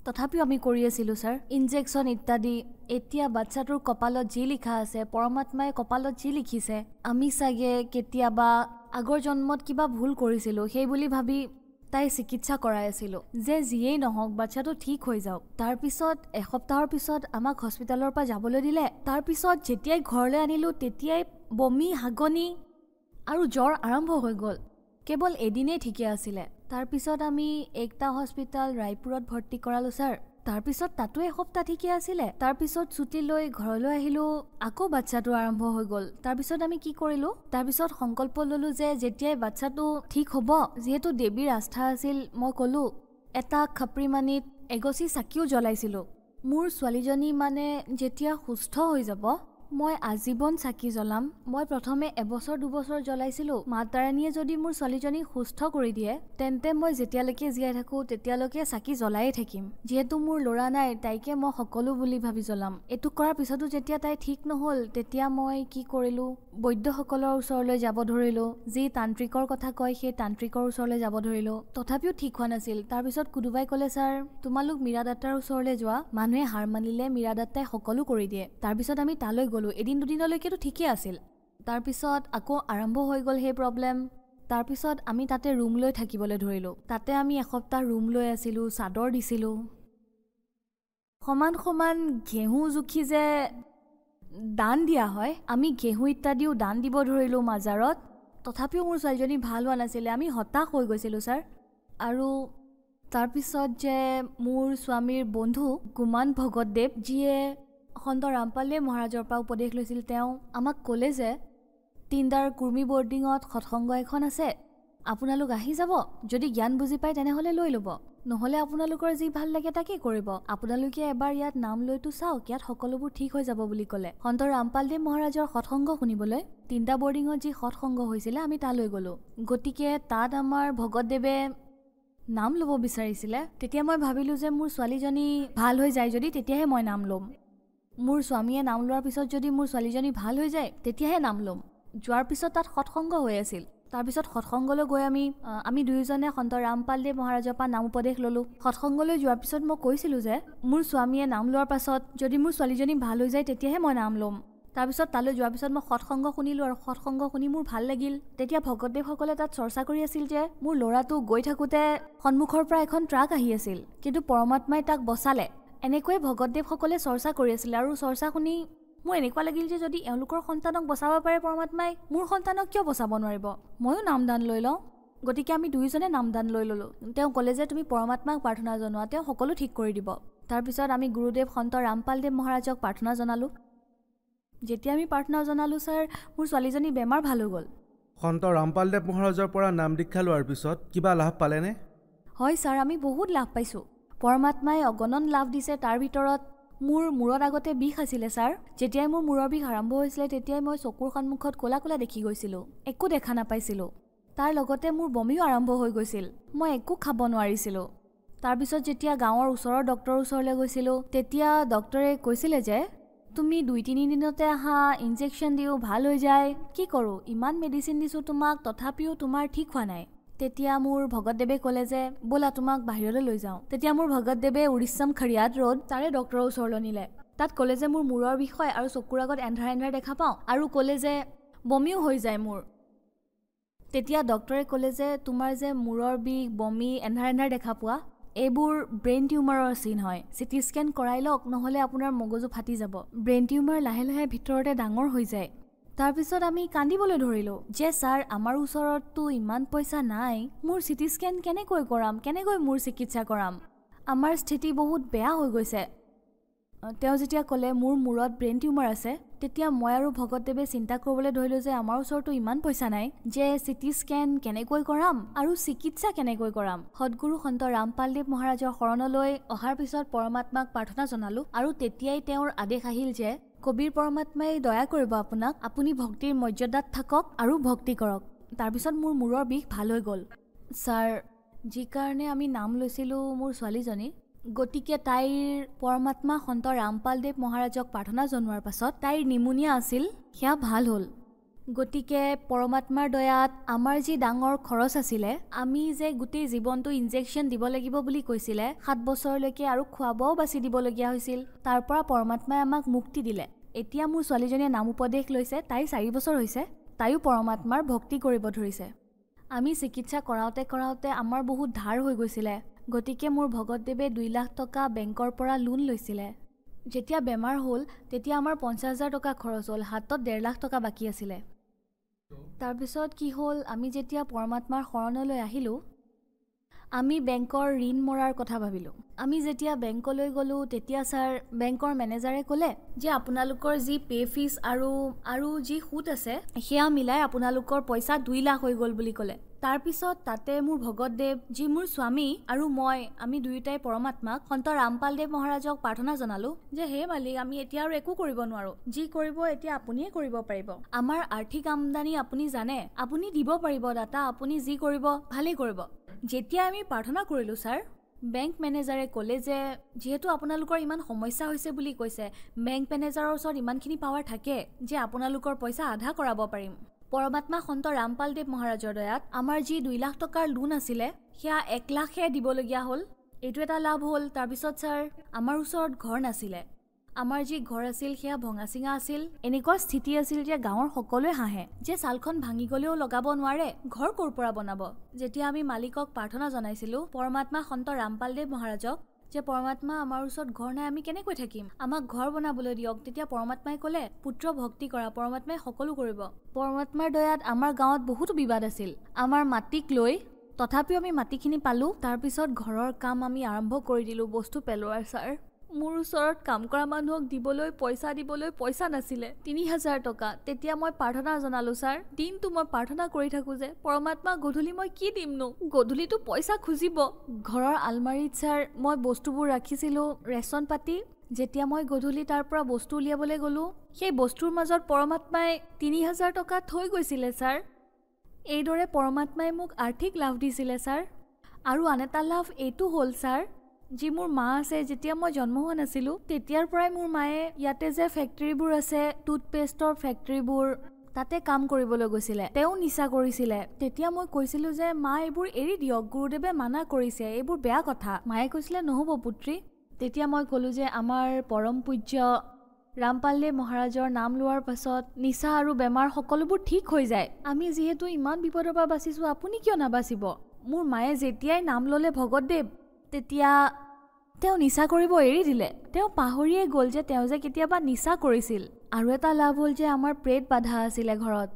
তথাপিও আমি কৰি আছিলোঁ ছাৰ, ইনজেকশ্যন ইত্যাদি। এতিয়া বাচ্চাটোৰ কপালত যি লিখা আছে, পৰমাত্মাই কপালত যি লিখিছে, আমি চাগে কেতিয়াবা আগৰ জন্মত কিবা ভুল কৰিছিলোঁ সেই বুলি ভাবি তাই চিকিৎসা কৰাই আছিলোঁ যে যিয়েই নহওক বাচ্চাটো ঠিক হৈ যাওক। তাৰপিছত এসপ্তাহৰ পিছত আমাক হস্পিটেলৰ পৰা যাবলৈ দিলে। তাৰপিছত যেতিয়াই ঘৰলৈ আনিলোঁ তেতিয়াই বমি, হাগনি আৰু জ্বৰ আৰম্ভ হৈ গ'ল। কেৱল এদিনেই ঠিকে আছিলে। তাৰপিছত আমি একতা হস্পিটেল ৰায়পুৰত ভৰ্তি কৰালোঁ ছাৰ। তাৰপিছত তাতো এসপ্তাহ ঠিকে আছিলে। তাৰপিছত ছুটি লৈ ঘৰলৈ আহিলোঁ, আকৌ বাচ্চাটো আৰম্ভ হৈ গ'ল। তাৰপিছত আমি কি কৰিলোঁ, তাৰপিছত সংকল্প ল'লোঁ যে যেতিয়াই বাচ্চাটো ঠিক হ'ব, যিহেতু দেৱীৰ আস্থা আছিল, মই ক'লোঁ এটা খাপৰিমানিত এগছি চাকিও জ্বলাইছিলোঁ। মোৰ ছোৱালীজনী মানে যেতিয়া সুস্থ হৈ যাব মই আজীৱন চাকি জ্বলাম। মই প্ৰথমে 1 বছৰ 2 বছৰ জ্বলাইছিলোঁ। মা তাৰাণীয়ে যদি মোৰ ছোৱালীজনীক সুস্থ কৰি দিয়ে তেন্তে মই যেতিয়ালৈকে জীয়াই থাকোঁ তেতিয়ালৈকে চাকি জ্বলায়ে থাকিম। যিহেতু মোৰ ল'ৰা নাই, তাইকে মই সকলো বুলি ভাবি জ্বলাম। এইটো কৰাৰ পিছতো যেতিয়া তাই ঠিক নহ'ল তেতিয়া মই কি কৰিলোঁ, বৈদ্যসকলৰ ওচৰলৈ যাব ধৰিলোঁ। যি তান্ত্ৰিকৰ কথা কয় সেই তান্ত্ৰিকৰ ওচৰলৈ যাব ধৰিলোঁ। তথাপিও ঠিক হোৱা নাছিল। তাৰপিছত কোনোবাই ক'লে, ছাৰ তোমালোক মীৰা দাত্তাৰ ওচৰলৈ যোৱা, মানুহে হাৰ মানিলে মীৰা দাত্তাই সকলো কৰি দিয়ে। তাৰপিছত আমি তালৈ গ'লোঁ। এদিন দুদিনলৈকেতো ঠিকেই আছিল। তাৰপিছত আকৌ আৰম্ভ হৈ গ'ল সেই প্ৰব্লেম। তাৰপিছত আমি তাতে ৰুম লৈ থাকিবলৈ ধৰিলোঁ। তাতে আমি এসপ্তাহ ৰুম লৈ আছিলোঁ, চাদৰ দিছিলোঁ। সমান সমান ঘেঁহু জুখি যে দান দিয়া হয়, আমি ঘেঁহু ইত্যাদিও দান দিব ধৰিলোঁ মাজাৰত। তথাপিও মোৰ ছোৱালীজনী ভাল হোৱা নাছিলে। আমি হতাশ হৈ গৈছিলোঁ ছাৰ। আৰু তাৰপিছত যে মোৰ স্বামীৰ বন্ধু গুমান ভগতদেৱ, যিয়ে সন্ত ৰামপালদেৱ মহাৰাজৰ পৰা উপদেশ লৈছিল, তেওঁ আমাক ক'লে যে তিনদাৰ কুৰ্মী বৰ্ডিঙত সৎসংগ এখন আছে, আপোনালোক আহি যাব। যদি জ্ঞান বুজি পায় তেনেহ'লে লৈ ল'ব, নহ'লে আপোনালোকৰ যি ভাল লাগে তাকেই কৰিব। আপোনালোকে এবাৰ ইয়াত নাম লৈতো চাওক, ইয়াত সকলোবোৰ ঠিক হৈ যাব বুলি ক'লে। সন্ত ৰামপালদেৱ মহাৰাজৰ সৎসংগ শুনিবলৈ তিনটা বৰ্ডিঙত যি সৎসংগ হৈছিলে আমি তালৈ গ'লোঁ। গতিকে তাত আমাৰ ভগতদেৱে নাম ল'ব বিচাৰিছিলে। তেতিয়া মই ভাবিলোঁ যে মোৰ ছোৱালীজনী ভাল হৈ যায় যদি তেতিয়াহে মই নাম ল'ম। মোৰ স্বামীয়ে নাম লোৱাৰ পিছত যদি মোৰ ছোৱালীজনী ভাল হৈ যায় তেতিয়াহে নাম ল'ম। যোৱাৰ পিছত তাত সৎসংগ হৈ আছিল। তাৰপিছত সৎসংগলৈ গৈ আমি দুয়োজনে সন্ত ৰামপালদেৱ মহাৰাজৰ পৰা নাম উপদেশ ল'লোঁ। সৎসংগলৈ যোৱাৰ পিছত মই কৈছিলোঁ যে মোৰ স্বামীয়ে নাম লোৱাৰ পাছত যদি মোৰ ছোৱালীজনী ভাল হৈ যায় তেতিয়াহে মই নাম ল'ম। তাৰপিছত তালৈ যোৱাৰ পিছত মই সৎসংগ শুনিলোঁ আৰু সৎসংগ শুনি মোৰ ভাল লাগিল। তেতিয়া ভগতদেৱসকলে তাত চৰ্চা কৰি আছিল যে মোৰ ল'ৰাটো গৈ থাকোঁতে সন্মুখৰ পৰা এখন ট্ৰাক আহি আছিল, কিন্তু পৰমাত্মাই তাক বচালে। এনেকৈয়ে ভগতদেৱসকলে চৰ্চা কৰি আছিলে। আৰু চৰ্চা শুনি মোৰ এনেকুৱা লাগিল যে যদি এওঁলোকৰ সন্তানক বচাব পাৰে পৰমাত্মাই, মোৰ সন্তানক কিয় বচাব নোৱাৰিব? ময়ো নামদান লৈ লওঁ। গতিকে আমি দুয়োজনে নামদান লৈ ল'লোঁ। তেওঁ ক'লে যে তুমি পৰমাত্মাক প্ৰাৰ্থনা জনোৱা, তেওঁ সকলো ঠিক কৰি দিব। তাৰপিছত আমি গুৰুদেৱ সন্ত ৰামপালদেৱ মহাৰাজক প্ৰাৰ্থনা জনালোঁ। যেতিয়া আমি প্ৰাৰ্থনা জনালোঁ ছাৰ, মোৰ ছোৱালীজনী বেমাৰ ভাল হৈ গ'ল। সন্ত ৰামপালদেৱ মহাৰাজৰ পৰা নাম দীক্ষা লোৱাৰ পিছত কিবা লাভ পালেনে? হয় ছাৰ, আমি বহুত লাভ পাইছোঁ। পৰমাত্মাই অগণন লাভ দিছে। তাৰ ভিতৰত মোৰ মূৰত আগতে বিষ আছিলে ছাৰ। যেতিয়াই মোৰ মূৰৰ বিষ আৰম্ভ হৈছিলে তেতিয়াই মই চকুৰ সন্মুখত ক'লা ক'লা দেখি গৈছিলোঁ, একো দেখা নাপাইছিলোঁ। তাৰ লগতে মোৰ বমিও আৰম্ভ হৈ গৈছিল, মই একো খাব নোৱাৰিছিলোঁ। তাৰপিছত যেতিয়া গাঁৱৰ ওচৰৰ ডক্টৰৰ ওচৰলৈ গৈছিলোঁ তেতিয়া ডক্টৰে কৈছিলে যে তুমি 2-3 দিনতে আহা, ইনজেকশ্যন দিওঁ ভাল হৈ যায়। কি কৰোঁ, ইমান মেডিচিন দিছোঁ তোমাক, তথাপিও তোমাৰ ঠিক হোৱা নাই। তেতিয়া মোৰ ভগতদেৱে ক'লে যে ব'লা তোমাক বাহিৰলৈ লৈ যাওঁ। তেতিয়া মোৰ ভগতদেৱে উৰিষ্যাম খৰিয়াত ৰোড তাৰে ডক্টৰৰ ওচৰলৈ নিলে। তাত ক'লে যে মোৰ মূৰৰ বিষয় আৰু চকুৰ আগত এন্ধাৰ এন্ধাৰ দেখা পাওঁ, আৰু ক'লে যে বমিও হৈ যায় মোৰ। তেতিয়া ডক্টৰে ক'লে যে তোমাৰ যে মূৰৰ বিষ, বমি, এন্ধাৰ এন্ধাৰ দেখা পোৱা, এইবোৰ ব্ৰেইন টিউমাৰৰ চিন হয়। চিটি স্কেন কৰাই লওক, নহ'লে আপোনাৰ মগজু ফাটি যাব। ব্ৰেইন টিউমাৰ লাহে লাহে ভিতৰতে ডাঙৰ হৈ যায়। তাৰপিছত আমি কান্দিবলৈ ধৰিলোঁ যে ছাৰ, আমাৰ ওচৰততো ইমান পইচা নাই, মোৰ চিটি স্কেন কেনেকৈ কৰাম, কেনেকৈ মোৰ চিকিৎসা কৰাম, আমাৰ স্থিতি বহুত বেয়া হৈ গৈছে। তেওঁ যেতিয়া ক'লে মোৰ মূৰত ব্ৰেইন টিউমাৰ আছে, তেতিয়া মই আৰু ভগতদেৱে চিন্তা কৰিবলৈ ধৰিলোঁ যে আমাৰ ওচৰতো ইমান পইচা নাই যে চিটি স্কেন কেনেকৈ কৰাম আৰু চিকিৎসা কেনেকৈ কৰাম। সদগুৰু সন্ত ৰামপালদেৱ মহাৰাজৰ শৰণলৈ অহাৰ পিছত পৰমাত্মাক প্ৰাৰ্থনা জনালোঁ, আৰু তেতিয়াই তেওঁৰ আদেশ আহিল যে কবিৰ পৰমাত্মাই দয়া কৰিব আপোনাক, আপুনি ভক্তিৰ মৰ্যাদাত থাকক আৰু ভক্তি কৰক। তাৰপিছত মোৰ মূৰৰ বিষ ভাল হৈ গ'ল। ছাৰ, যি কাৰণে আমি নাম লৈছিলোঁ মোৰ ছোৱালীজনী, গতিকে তাইৰ পৰমাত্মা সন্ত ৰামপালদেৱ মহাৰাজক প্ৰাৰ্থনা জনোৱাৰ পাছত তাইৰ নিমুনিয়া আছিল, সেয়া ভাল হ'ল। গতিকে পৰমাত্মাৰ দয়াত আমাৰ যি ডাঙৰ খৰচ আছিলে, আমি যে গোটেই জীৱনটো ইনজেকশ্যন দিব লাগিব বুলি কৈছিলে, 7 বছৰলৈকে আৰু খোৱা বোৱাও বাছি দিবলগীয়া হৈছিল, তাৰ পৰা পৰমাত্মাই আমাক মুক্তি দিলে। এতিয়া মোৰ ছোৱালীজনীয়ে নাম উপদেশ লৈছে, তাইৰ 4 বছৰ হৈছে, তাইও পৰমাত্মাৰ ভক্তি কৰিব ধৰিছে। আমি চিকিৎসা কৰাওঁতে কৰাওঁতে আমাৰ বহুত ধাৰ হৈ গৈছিলে। গতিকে মোৰ ভগতদেৱে 2 লাখ টকা বেংকৰ পৰা লোন লৈছিলে। যেতিয়া বেমাৰ হ'ল তেতিয়া আমাৰ 50,000 টকা খৰচ হ'ল, হাতত 1.5 লাখ টকা বাকী আছিলে। তাৰপিছত কি হ'ল, আমি যেতিয়া পৰমাত্মাৰ শৰণলৈ আহিলোঁ, আমি বেংকৰ ঋণ মৰাৰ কথা ভাবিলোঁ। আমি যেতিয়া বেংকলৈ গ'লোঁ তেতিয়া ছাৰ, বেংকৰ মেনেজাৰে ক'লে যে আপোনালোকৰ যি পে ফিজ আৰু যি সুত আছে সেয়া মিলাই আপোনালোকৰ পইচা 2 লাখ হৈ গ'ল বুলি ক'লে। তাৰপিছত তাতে মোৰ ভগতদেৱ, যি মোৰ স্বামী, আৰু আমি দুয়োটাই পৰমাত্মাক সন্ত ৰামপালদেৱ মহাৰাজক প্ৰাৰ্থনা জনালোঁ যে হে মালিক, আমি এতিয়া আৰু একো কৰিব নোৱাৰোঁ, যি কৰিব এতিয়া আপুনিয়ে কৰিব পাৰিব। আমাৰ আৰ্থিক আমদানি আপুনি জানে, আপুনি দিব পাৰিব দাতা, আপুনি যি কৰিব ভালেই কৰিব। যেতিয়া আমি প্ৰাৰ্থনা কৰিলোঁ ছাৰ, বেংক মেনেজাৰে ক'লে যে যিহেতু আপোনালোকৰ ইমান সমস্যা হৈছে বুলি কৈছে, বেংক মেনেজাৰৰ ওচৰত ইমানখিনি পাৱাৰ থাকে যে আপোনালোকৰ পইচা আধা কৰাব পাৰিম। পৰমাত্মা সন্ত ৰামপালদেৱ মহাৰাজৰ দয়াত আমাৰ যি 2 লাখ টকাৰ লোন আছিলে সেয়া 1 লাখহে দিবলগীয়া হ'ল। এইটো এটা লাভ হ'ল। তাৰপিছত ছাৰ, আমাৰ ওচৰত ঘৰ নাছিলে, আমাৰ যি ঘৰ আছিল সেয়া ভঙা চিঙা আছিল। এনেকুৱা স্থিতি আছিল যে গাঁৱৰ সকলোৱে হাঁহে যে ছালখন ভাঙি গলেও লগাব নোৱাৰে, ঘৰ ক'ৰ পৰা বনাব। যেতিয়া আমি মালিকক প্ৰাৰ্থনা জনাইছিলো পৰমাত্মা সন্ত ৰামপালদেৱ মহাৰাজক যে পৰমাত্মা আমাৰ ওচৰত ঘৰ নাই, আমি কেনেকৈ থাকিম, আমাক ঘৰ বনাবলৈ দিয়ক, তেতিয়া পৰমাত্মাই ক'লে পুত্ৰ ভক্তি কৰা, পৰমাত্মাই সকলো কৰিব। পৰমাত্মাৰ দয়াত আমাৰ গাঁৱত বহুতো বিবাদ আছিল আমাৰ মাটিক লৈ, তথাপিও আমি মাটিখিনি পালোঁ। তাৰপিছত ঘৰৰ কাম আমি আৰম্ভ কৰি দিলোঁ। বস্তু পেলোৱাৰ ছাৰ, মোৰ ওচৰত কাম কৰা মানুহক দিবলৈ পইচা নাছিলে, ৩,০০০ টকা। তেতিয়া মই প্ৰাৰ্থনা জনালোঁ ছাৰ, দিনটো মই প্ৰাৰ্থনা কৰি থাকোঁ যে পৰমাত্মা গধূলি মই কি দিমনো, গধূলিতো পইচা খুজিব। ঘৰৰ আলমাৰীত ছাৰ মই বস্তুবোৰ ৰাখিছিলোঁ, ৰেচন পাতি। যেতিয়া মই গধূলি তাৰ পৰা বস্তু উলিয়াবলৈ গ'লোঁ সেই বস্তুৰ মাজত পৰমাত্মাই ৩,০০০ টকা থৈ গৈছিলে ছাৰ। এইদৰে পৰমাত্মাই মোক আৰ্থিক লাভ দিছিলে ছাৰ। আৰু আন এটা লাভ এইটো হ'ল ছাৰ, যি মোৰ মা আছে, যেতিয়া মই জন্ম হোৱা নাছিলোঁ তেতিয়াৰ পৰাই মোৰ মায়ে ইয়াতে যে ফেক্টৰীবোৰ আছে, টুথপেষ্টৰ ফেক্টৰীবোৰ, তাতে কাম কৰিবলৈ গৈছিলে। তেওঁ নিচা কৰিছিলে। তেতিয়া মই কৈছিলোঁ যে মা এইবোৰ এৰি দিয়ক, গুৰুদেৱে মানা কৰিছে, এইবোৰ বেয়া কথা। মায়ে কৈছিলে নহ'ব পুত্ৰী। তেতিয়া মই ক'লোঁ যে আমাৰ পৰম পূজ্য ৰামপালদেৱ মহাৰাজৰ নাম লোৱাৰ পাছত নিচা আৰু বেমাৰ সকলোবোৰ ঠিক হৈ যায়। আমি যিহেতু ইমান বিপদৰ পৰা বাচিছোঁ, আপুনি কিয় নাবাচিব। মোৰ মায়ে যেতিয়াই নাম ল'লে ভগতদেৱ, তেতিয়া তেওঁ নিচা কৰিব এৰি দিলে। তেওঁ পাহৰিয়ে গ'ল যে তেওঁ যে কেতিয়াবা নিচা কৰিছিল। আৰু এটা লাভ হ'ল যে আমাৰ প্ৰেত বাধা আছিলে ঘৰত,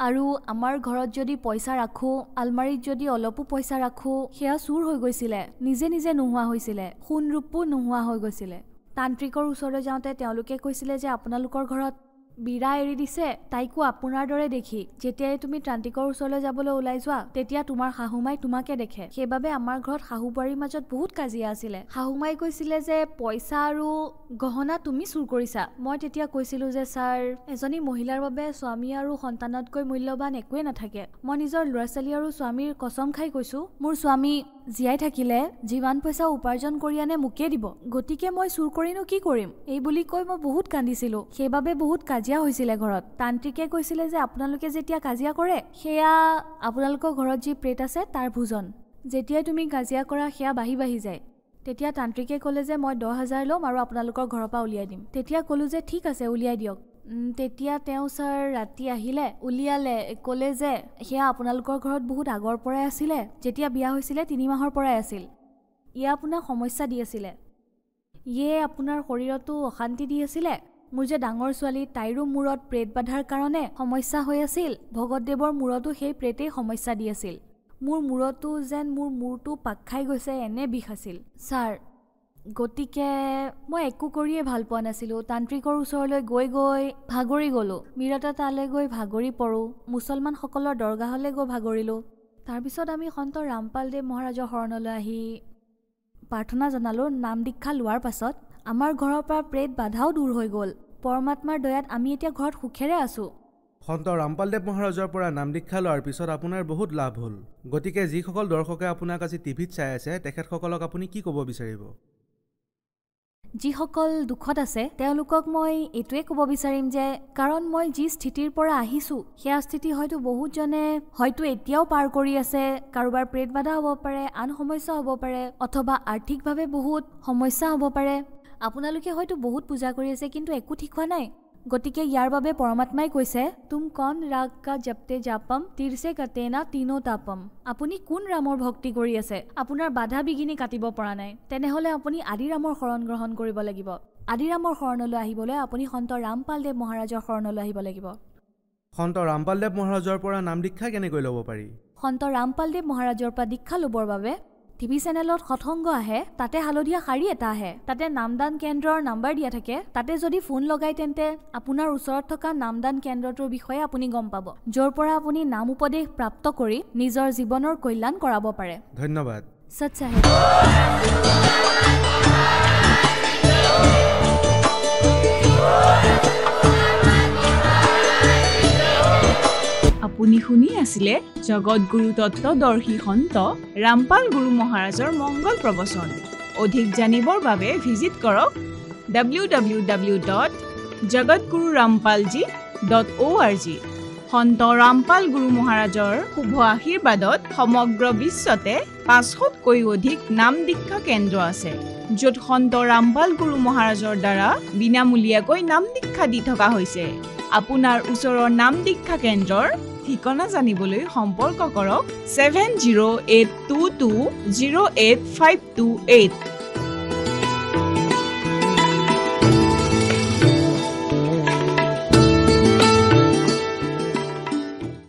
আৰু আমাৰ ঘৰত যদি পইচা ৰাখোঁ, আলমাৰীত যদি অলপো পইচা ৰাখোঁ, সেয়া চুৰ হৈ গৈছিলে, নিজে নিজে নোহোৱা হৈছিলে, সোণ ৰূপো নোহোৱা হৈ গৈছিলে। তান্ত্ৰিকৰ ওচৰলৈ যাওঁতে তেওঁলোকে কৈছিলে যে আপোনালোকৰ ঘৰত বিৰা এৰি দিছে, তাইকো আপোনাৰ দৰে দেখি। যেতিয়াই তুমি তান্ত্ৰিকৰ ওচৰলৈ যাবলৈ ওলাই যোৱা তেতিয়া তোমাৰ শাহুমাই তোমাকে দেখে। সেইবাবে আমাৰ ঘৰত শাহু বোৱাৰীৰ মাজত বহুত কাজিয়া আছিলে। শাহুমাই কৈছিলে যে পইচা আৰু গহনা তুমি চুৰ কৰিছা। মই তেতিয়া কৈছিলোঁ যে ছাৰ, এজনী মহিলাৰ বাবে স্বামী আৰু সন্তানতকৈ মূল্যৱান একোৱে নাথাকে। মই নিজৰ ল'ৰা ছোৱালী আৰু স্বামীৰ কসম খাই কৈছোঁ, মোৰ স্বামী জীয়াই থাকিলে যিমান পইচা উপাৰ্জন কৰি আনে মোকে দিব, গতিকে মই চুৰ কৰিনো কি কৰিম। এই বুলি কৈ মই বহুত কান্দিছিলোঁ। সেইবাবে বহুত কাজিয়া হৈছিলে ঘৰত। তান্ত্ৰিকে কৈছিলে যে আপোনালোকে যেতিয়া কাজিয়া কৰে সেয়া আপোনালোকৰ ঘৰত যি প্ৰেত আছে তাৰ ভোজন, যেতিয়াই তুমি কাজিয়া কৰা সেয়া বাঢ়ি বাঢ়ি যায়। তেতিয়া তান্ত্ৰিকে ক'লে যে মই 10,000 ল'ম আৰু আপোনালোকৰ ঘৰৰ পৰা উলিয়াই দিম। তেতিয়া ক'লোঁ যে ঠিক আছে উলিয়াই দিয়ক। তেতিয়া তেওঁ ছাৰ ৰাতি আহিলে, উলিয়ালে, ক'লে যে সেয়া আপোনালোকৰ ঘৰত বহুত আগৰ পৰাই আছিলে, যেতিয়া বিয়া হৈছিলে 3 মাহৰ পৰাই আছিল। ইয়ে আপোনাক সমস্যা দি আছিলে, ইয়ে আপোনাৰ শৰীৰতো অশান্তি দি আছিলে। মোৰ যে ডাঙৰ ছোৱালী, তাইৰো মূৰত প্ৰেত বাধাৰ কাৰণে সমস্যা হৈ আছিল, ভগতদেৱৰ মূৰতো সেই প্ৰেতেই সমস্যা দি আছিল। মোৰ মূৰতো যেন মোৰ মূৰটো পাক খাই গৈছে, এনে বিষ আছিল ছাৰ। গতিকে মই একো কৰিয়ে ভাল পোৱা নাছিলোঁ। তান্ত্ৰিকৰ ওচৰলৈ গৈ গৈ ভাগৰি গ'লোঁ। মিৰতা তালৈ গৈ ভাগৰি পৰোঁ, মুছলমানসকলৰ দৰগাহলৈ গৈ ভাগৰিলোঁ। তাৰপিছত আমি সন্ত ৰামপালদেৱ মহাৰাজৰ শৰণলৈ আহি প্ৰাৰ্থনা জনালোঁ। নাম দীক্ষা লোৱাৰ পাছত আমাৰ ঘৰৰ পৰা প্ৰেত বাধাও দূৰ হৈ গ'ল। পৰমাত্মাৰ দয়াত আমি এতিয়া ঘৰত সুখেৰে আছোঁ। সন্ত ৰামপালদেৱ মহাৰাজৰ পৰা নাম দীক্ষা লোৱাৰ পিছত আপোনাৰ বহুত লাভ হ'ল। গতিকে যিসকল দৰ্শকে আপোনাক আজি টিভিত চাই আছে তেখেতসকলক আপুনি কি ক'ব বিচাৰিব? যিসকল দুখত আছে তেওঁলোকক মই এইটোৱে ক'ব বিচাৰিম যে কাৰণ মই যি স্থিতিৰ পৰা আহিছোঁ সেয়া স্থিতি হয়তো বহুতজনে হয়তো এতিয়াও পাৰ কৰি আছে। কাৰোবাৰ প্ৰেত বাধা হ'ব পাৰে, আন সমস্যা হ'ব পাৰে, অথবা আৰ্থিকভাৱে বহুত সমস্যা হ'ব পাৰে। আপোনালোকে হয়তো বহুত পূজা কৰি আছে কিন্তু একো ঠিক হোৱা নাই। গতিকে ইয়াৰ বাবে পৰমাত্মাই কৈছে, তুম কন ৰাগ কা জপতে জাপম তিৰছে কাটে না তিনো তাপম। আপুনি কোন ৰামৰ ভক্তি কৰি আছে, আপোনাৰ বাধা বিঘিনি কাটিব পৰা নাই, তেনেহ'লে আপুনি আদিৰামৰ শৰণ গ্ৰহণ কৰিব লাগিব। আদিৰামৰ শৰণলৈ আহিবলৈ আপুনি সন্ত ৰামপালদেৱ মহাৰাজৰ শৰণলৈ আহিব লাগিব। সন্ত ৰামপালদেৱ মহাৰাজৰ পৰা নাম দীক্ষা কেনেকৈ ল'ব পাৰি? সন্ত ৰামপালদেৱ মহাৰাজৰ পৰা দীক্ষা ল'বৰ বাবে টিভি চেনেলত সৎসংগ আহে, তাতে হালধীয়া শাৰী এটা আহে, তাতে নামদান কেন্দ্ৰৰ নাম্বাৰ দিয়া থাকে। তাতে যদি ফোন লগাই তেন্তে আপোনাৰ ওচৰত থকা নামদান কেন্দ্ৰটোৰ বিষয়ে আপুনি গম পাব, য'ৰ পৰা আপুনি নাম উপদেশ প্ৰাপ্ত কৰি নিজৰ জীৱনৰ কল্যাণ কৰাব পাৰে। ধন্যবাদ। সৎ চাহেব। আপুনি শুনি আছিলে জগতগুৰু তত্ত্বদৰ্শী সন্ত ৰামপাল গুৰু মহাৰাজৰ মংগল প্ৰবচন। অধিক জানিবৰ বাবে ভিজিট কৰক www.jagatgururampalji.org। সন্ত ৰামপাল গুৰু মহাৰাজৰ শুভ আশীৰ্বাদত সমগ্ৰ বিশ্বতে 500তকৈ অধিক নাম দীক্ষা কেন্দ্ৰ আছে। য'ত সন্ত ৰামপাল গুৰু মহাৰাজৰ দ্বাৰা বিনামূলীয়াকৈ নাম দীক্ষা দি থকা হৈছে। আপোনাৰ ওচৰৰ নাম দীক্ষা কেন্দ্ৰৰ ঠিকনা জানিবলৈ সম্পৰ্ক কৰক 7082208528।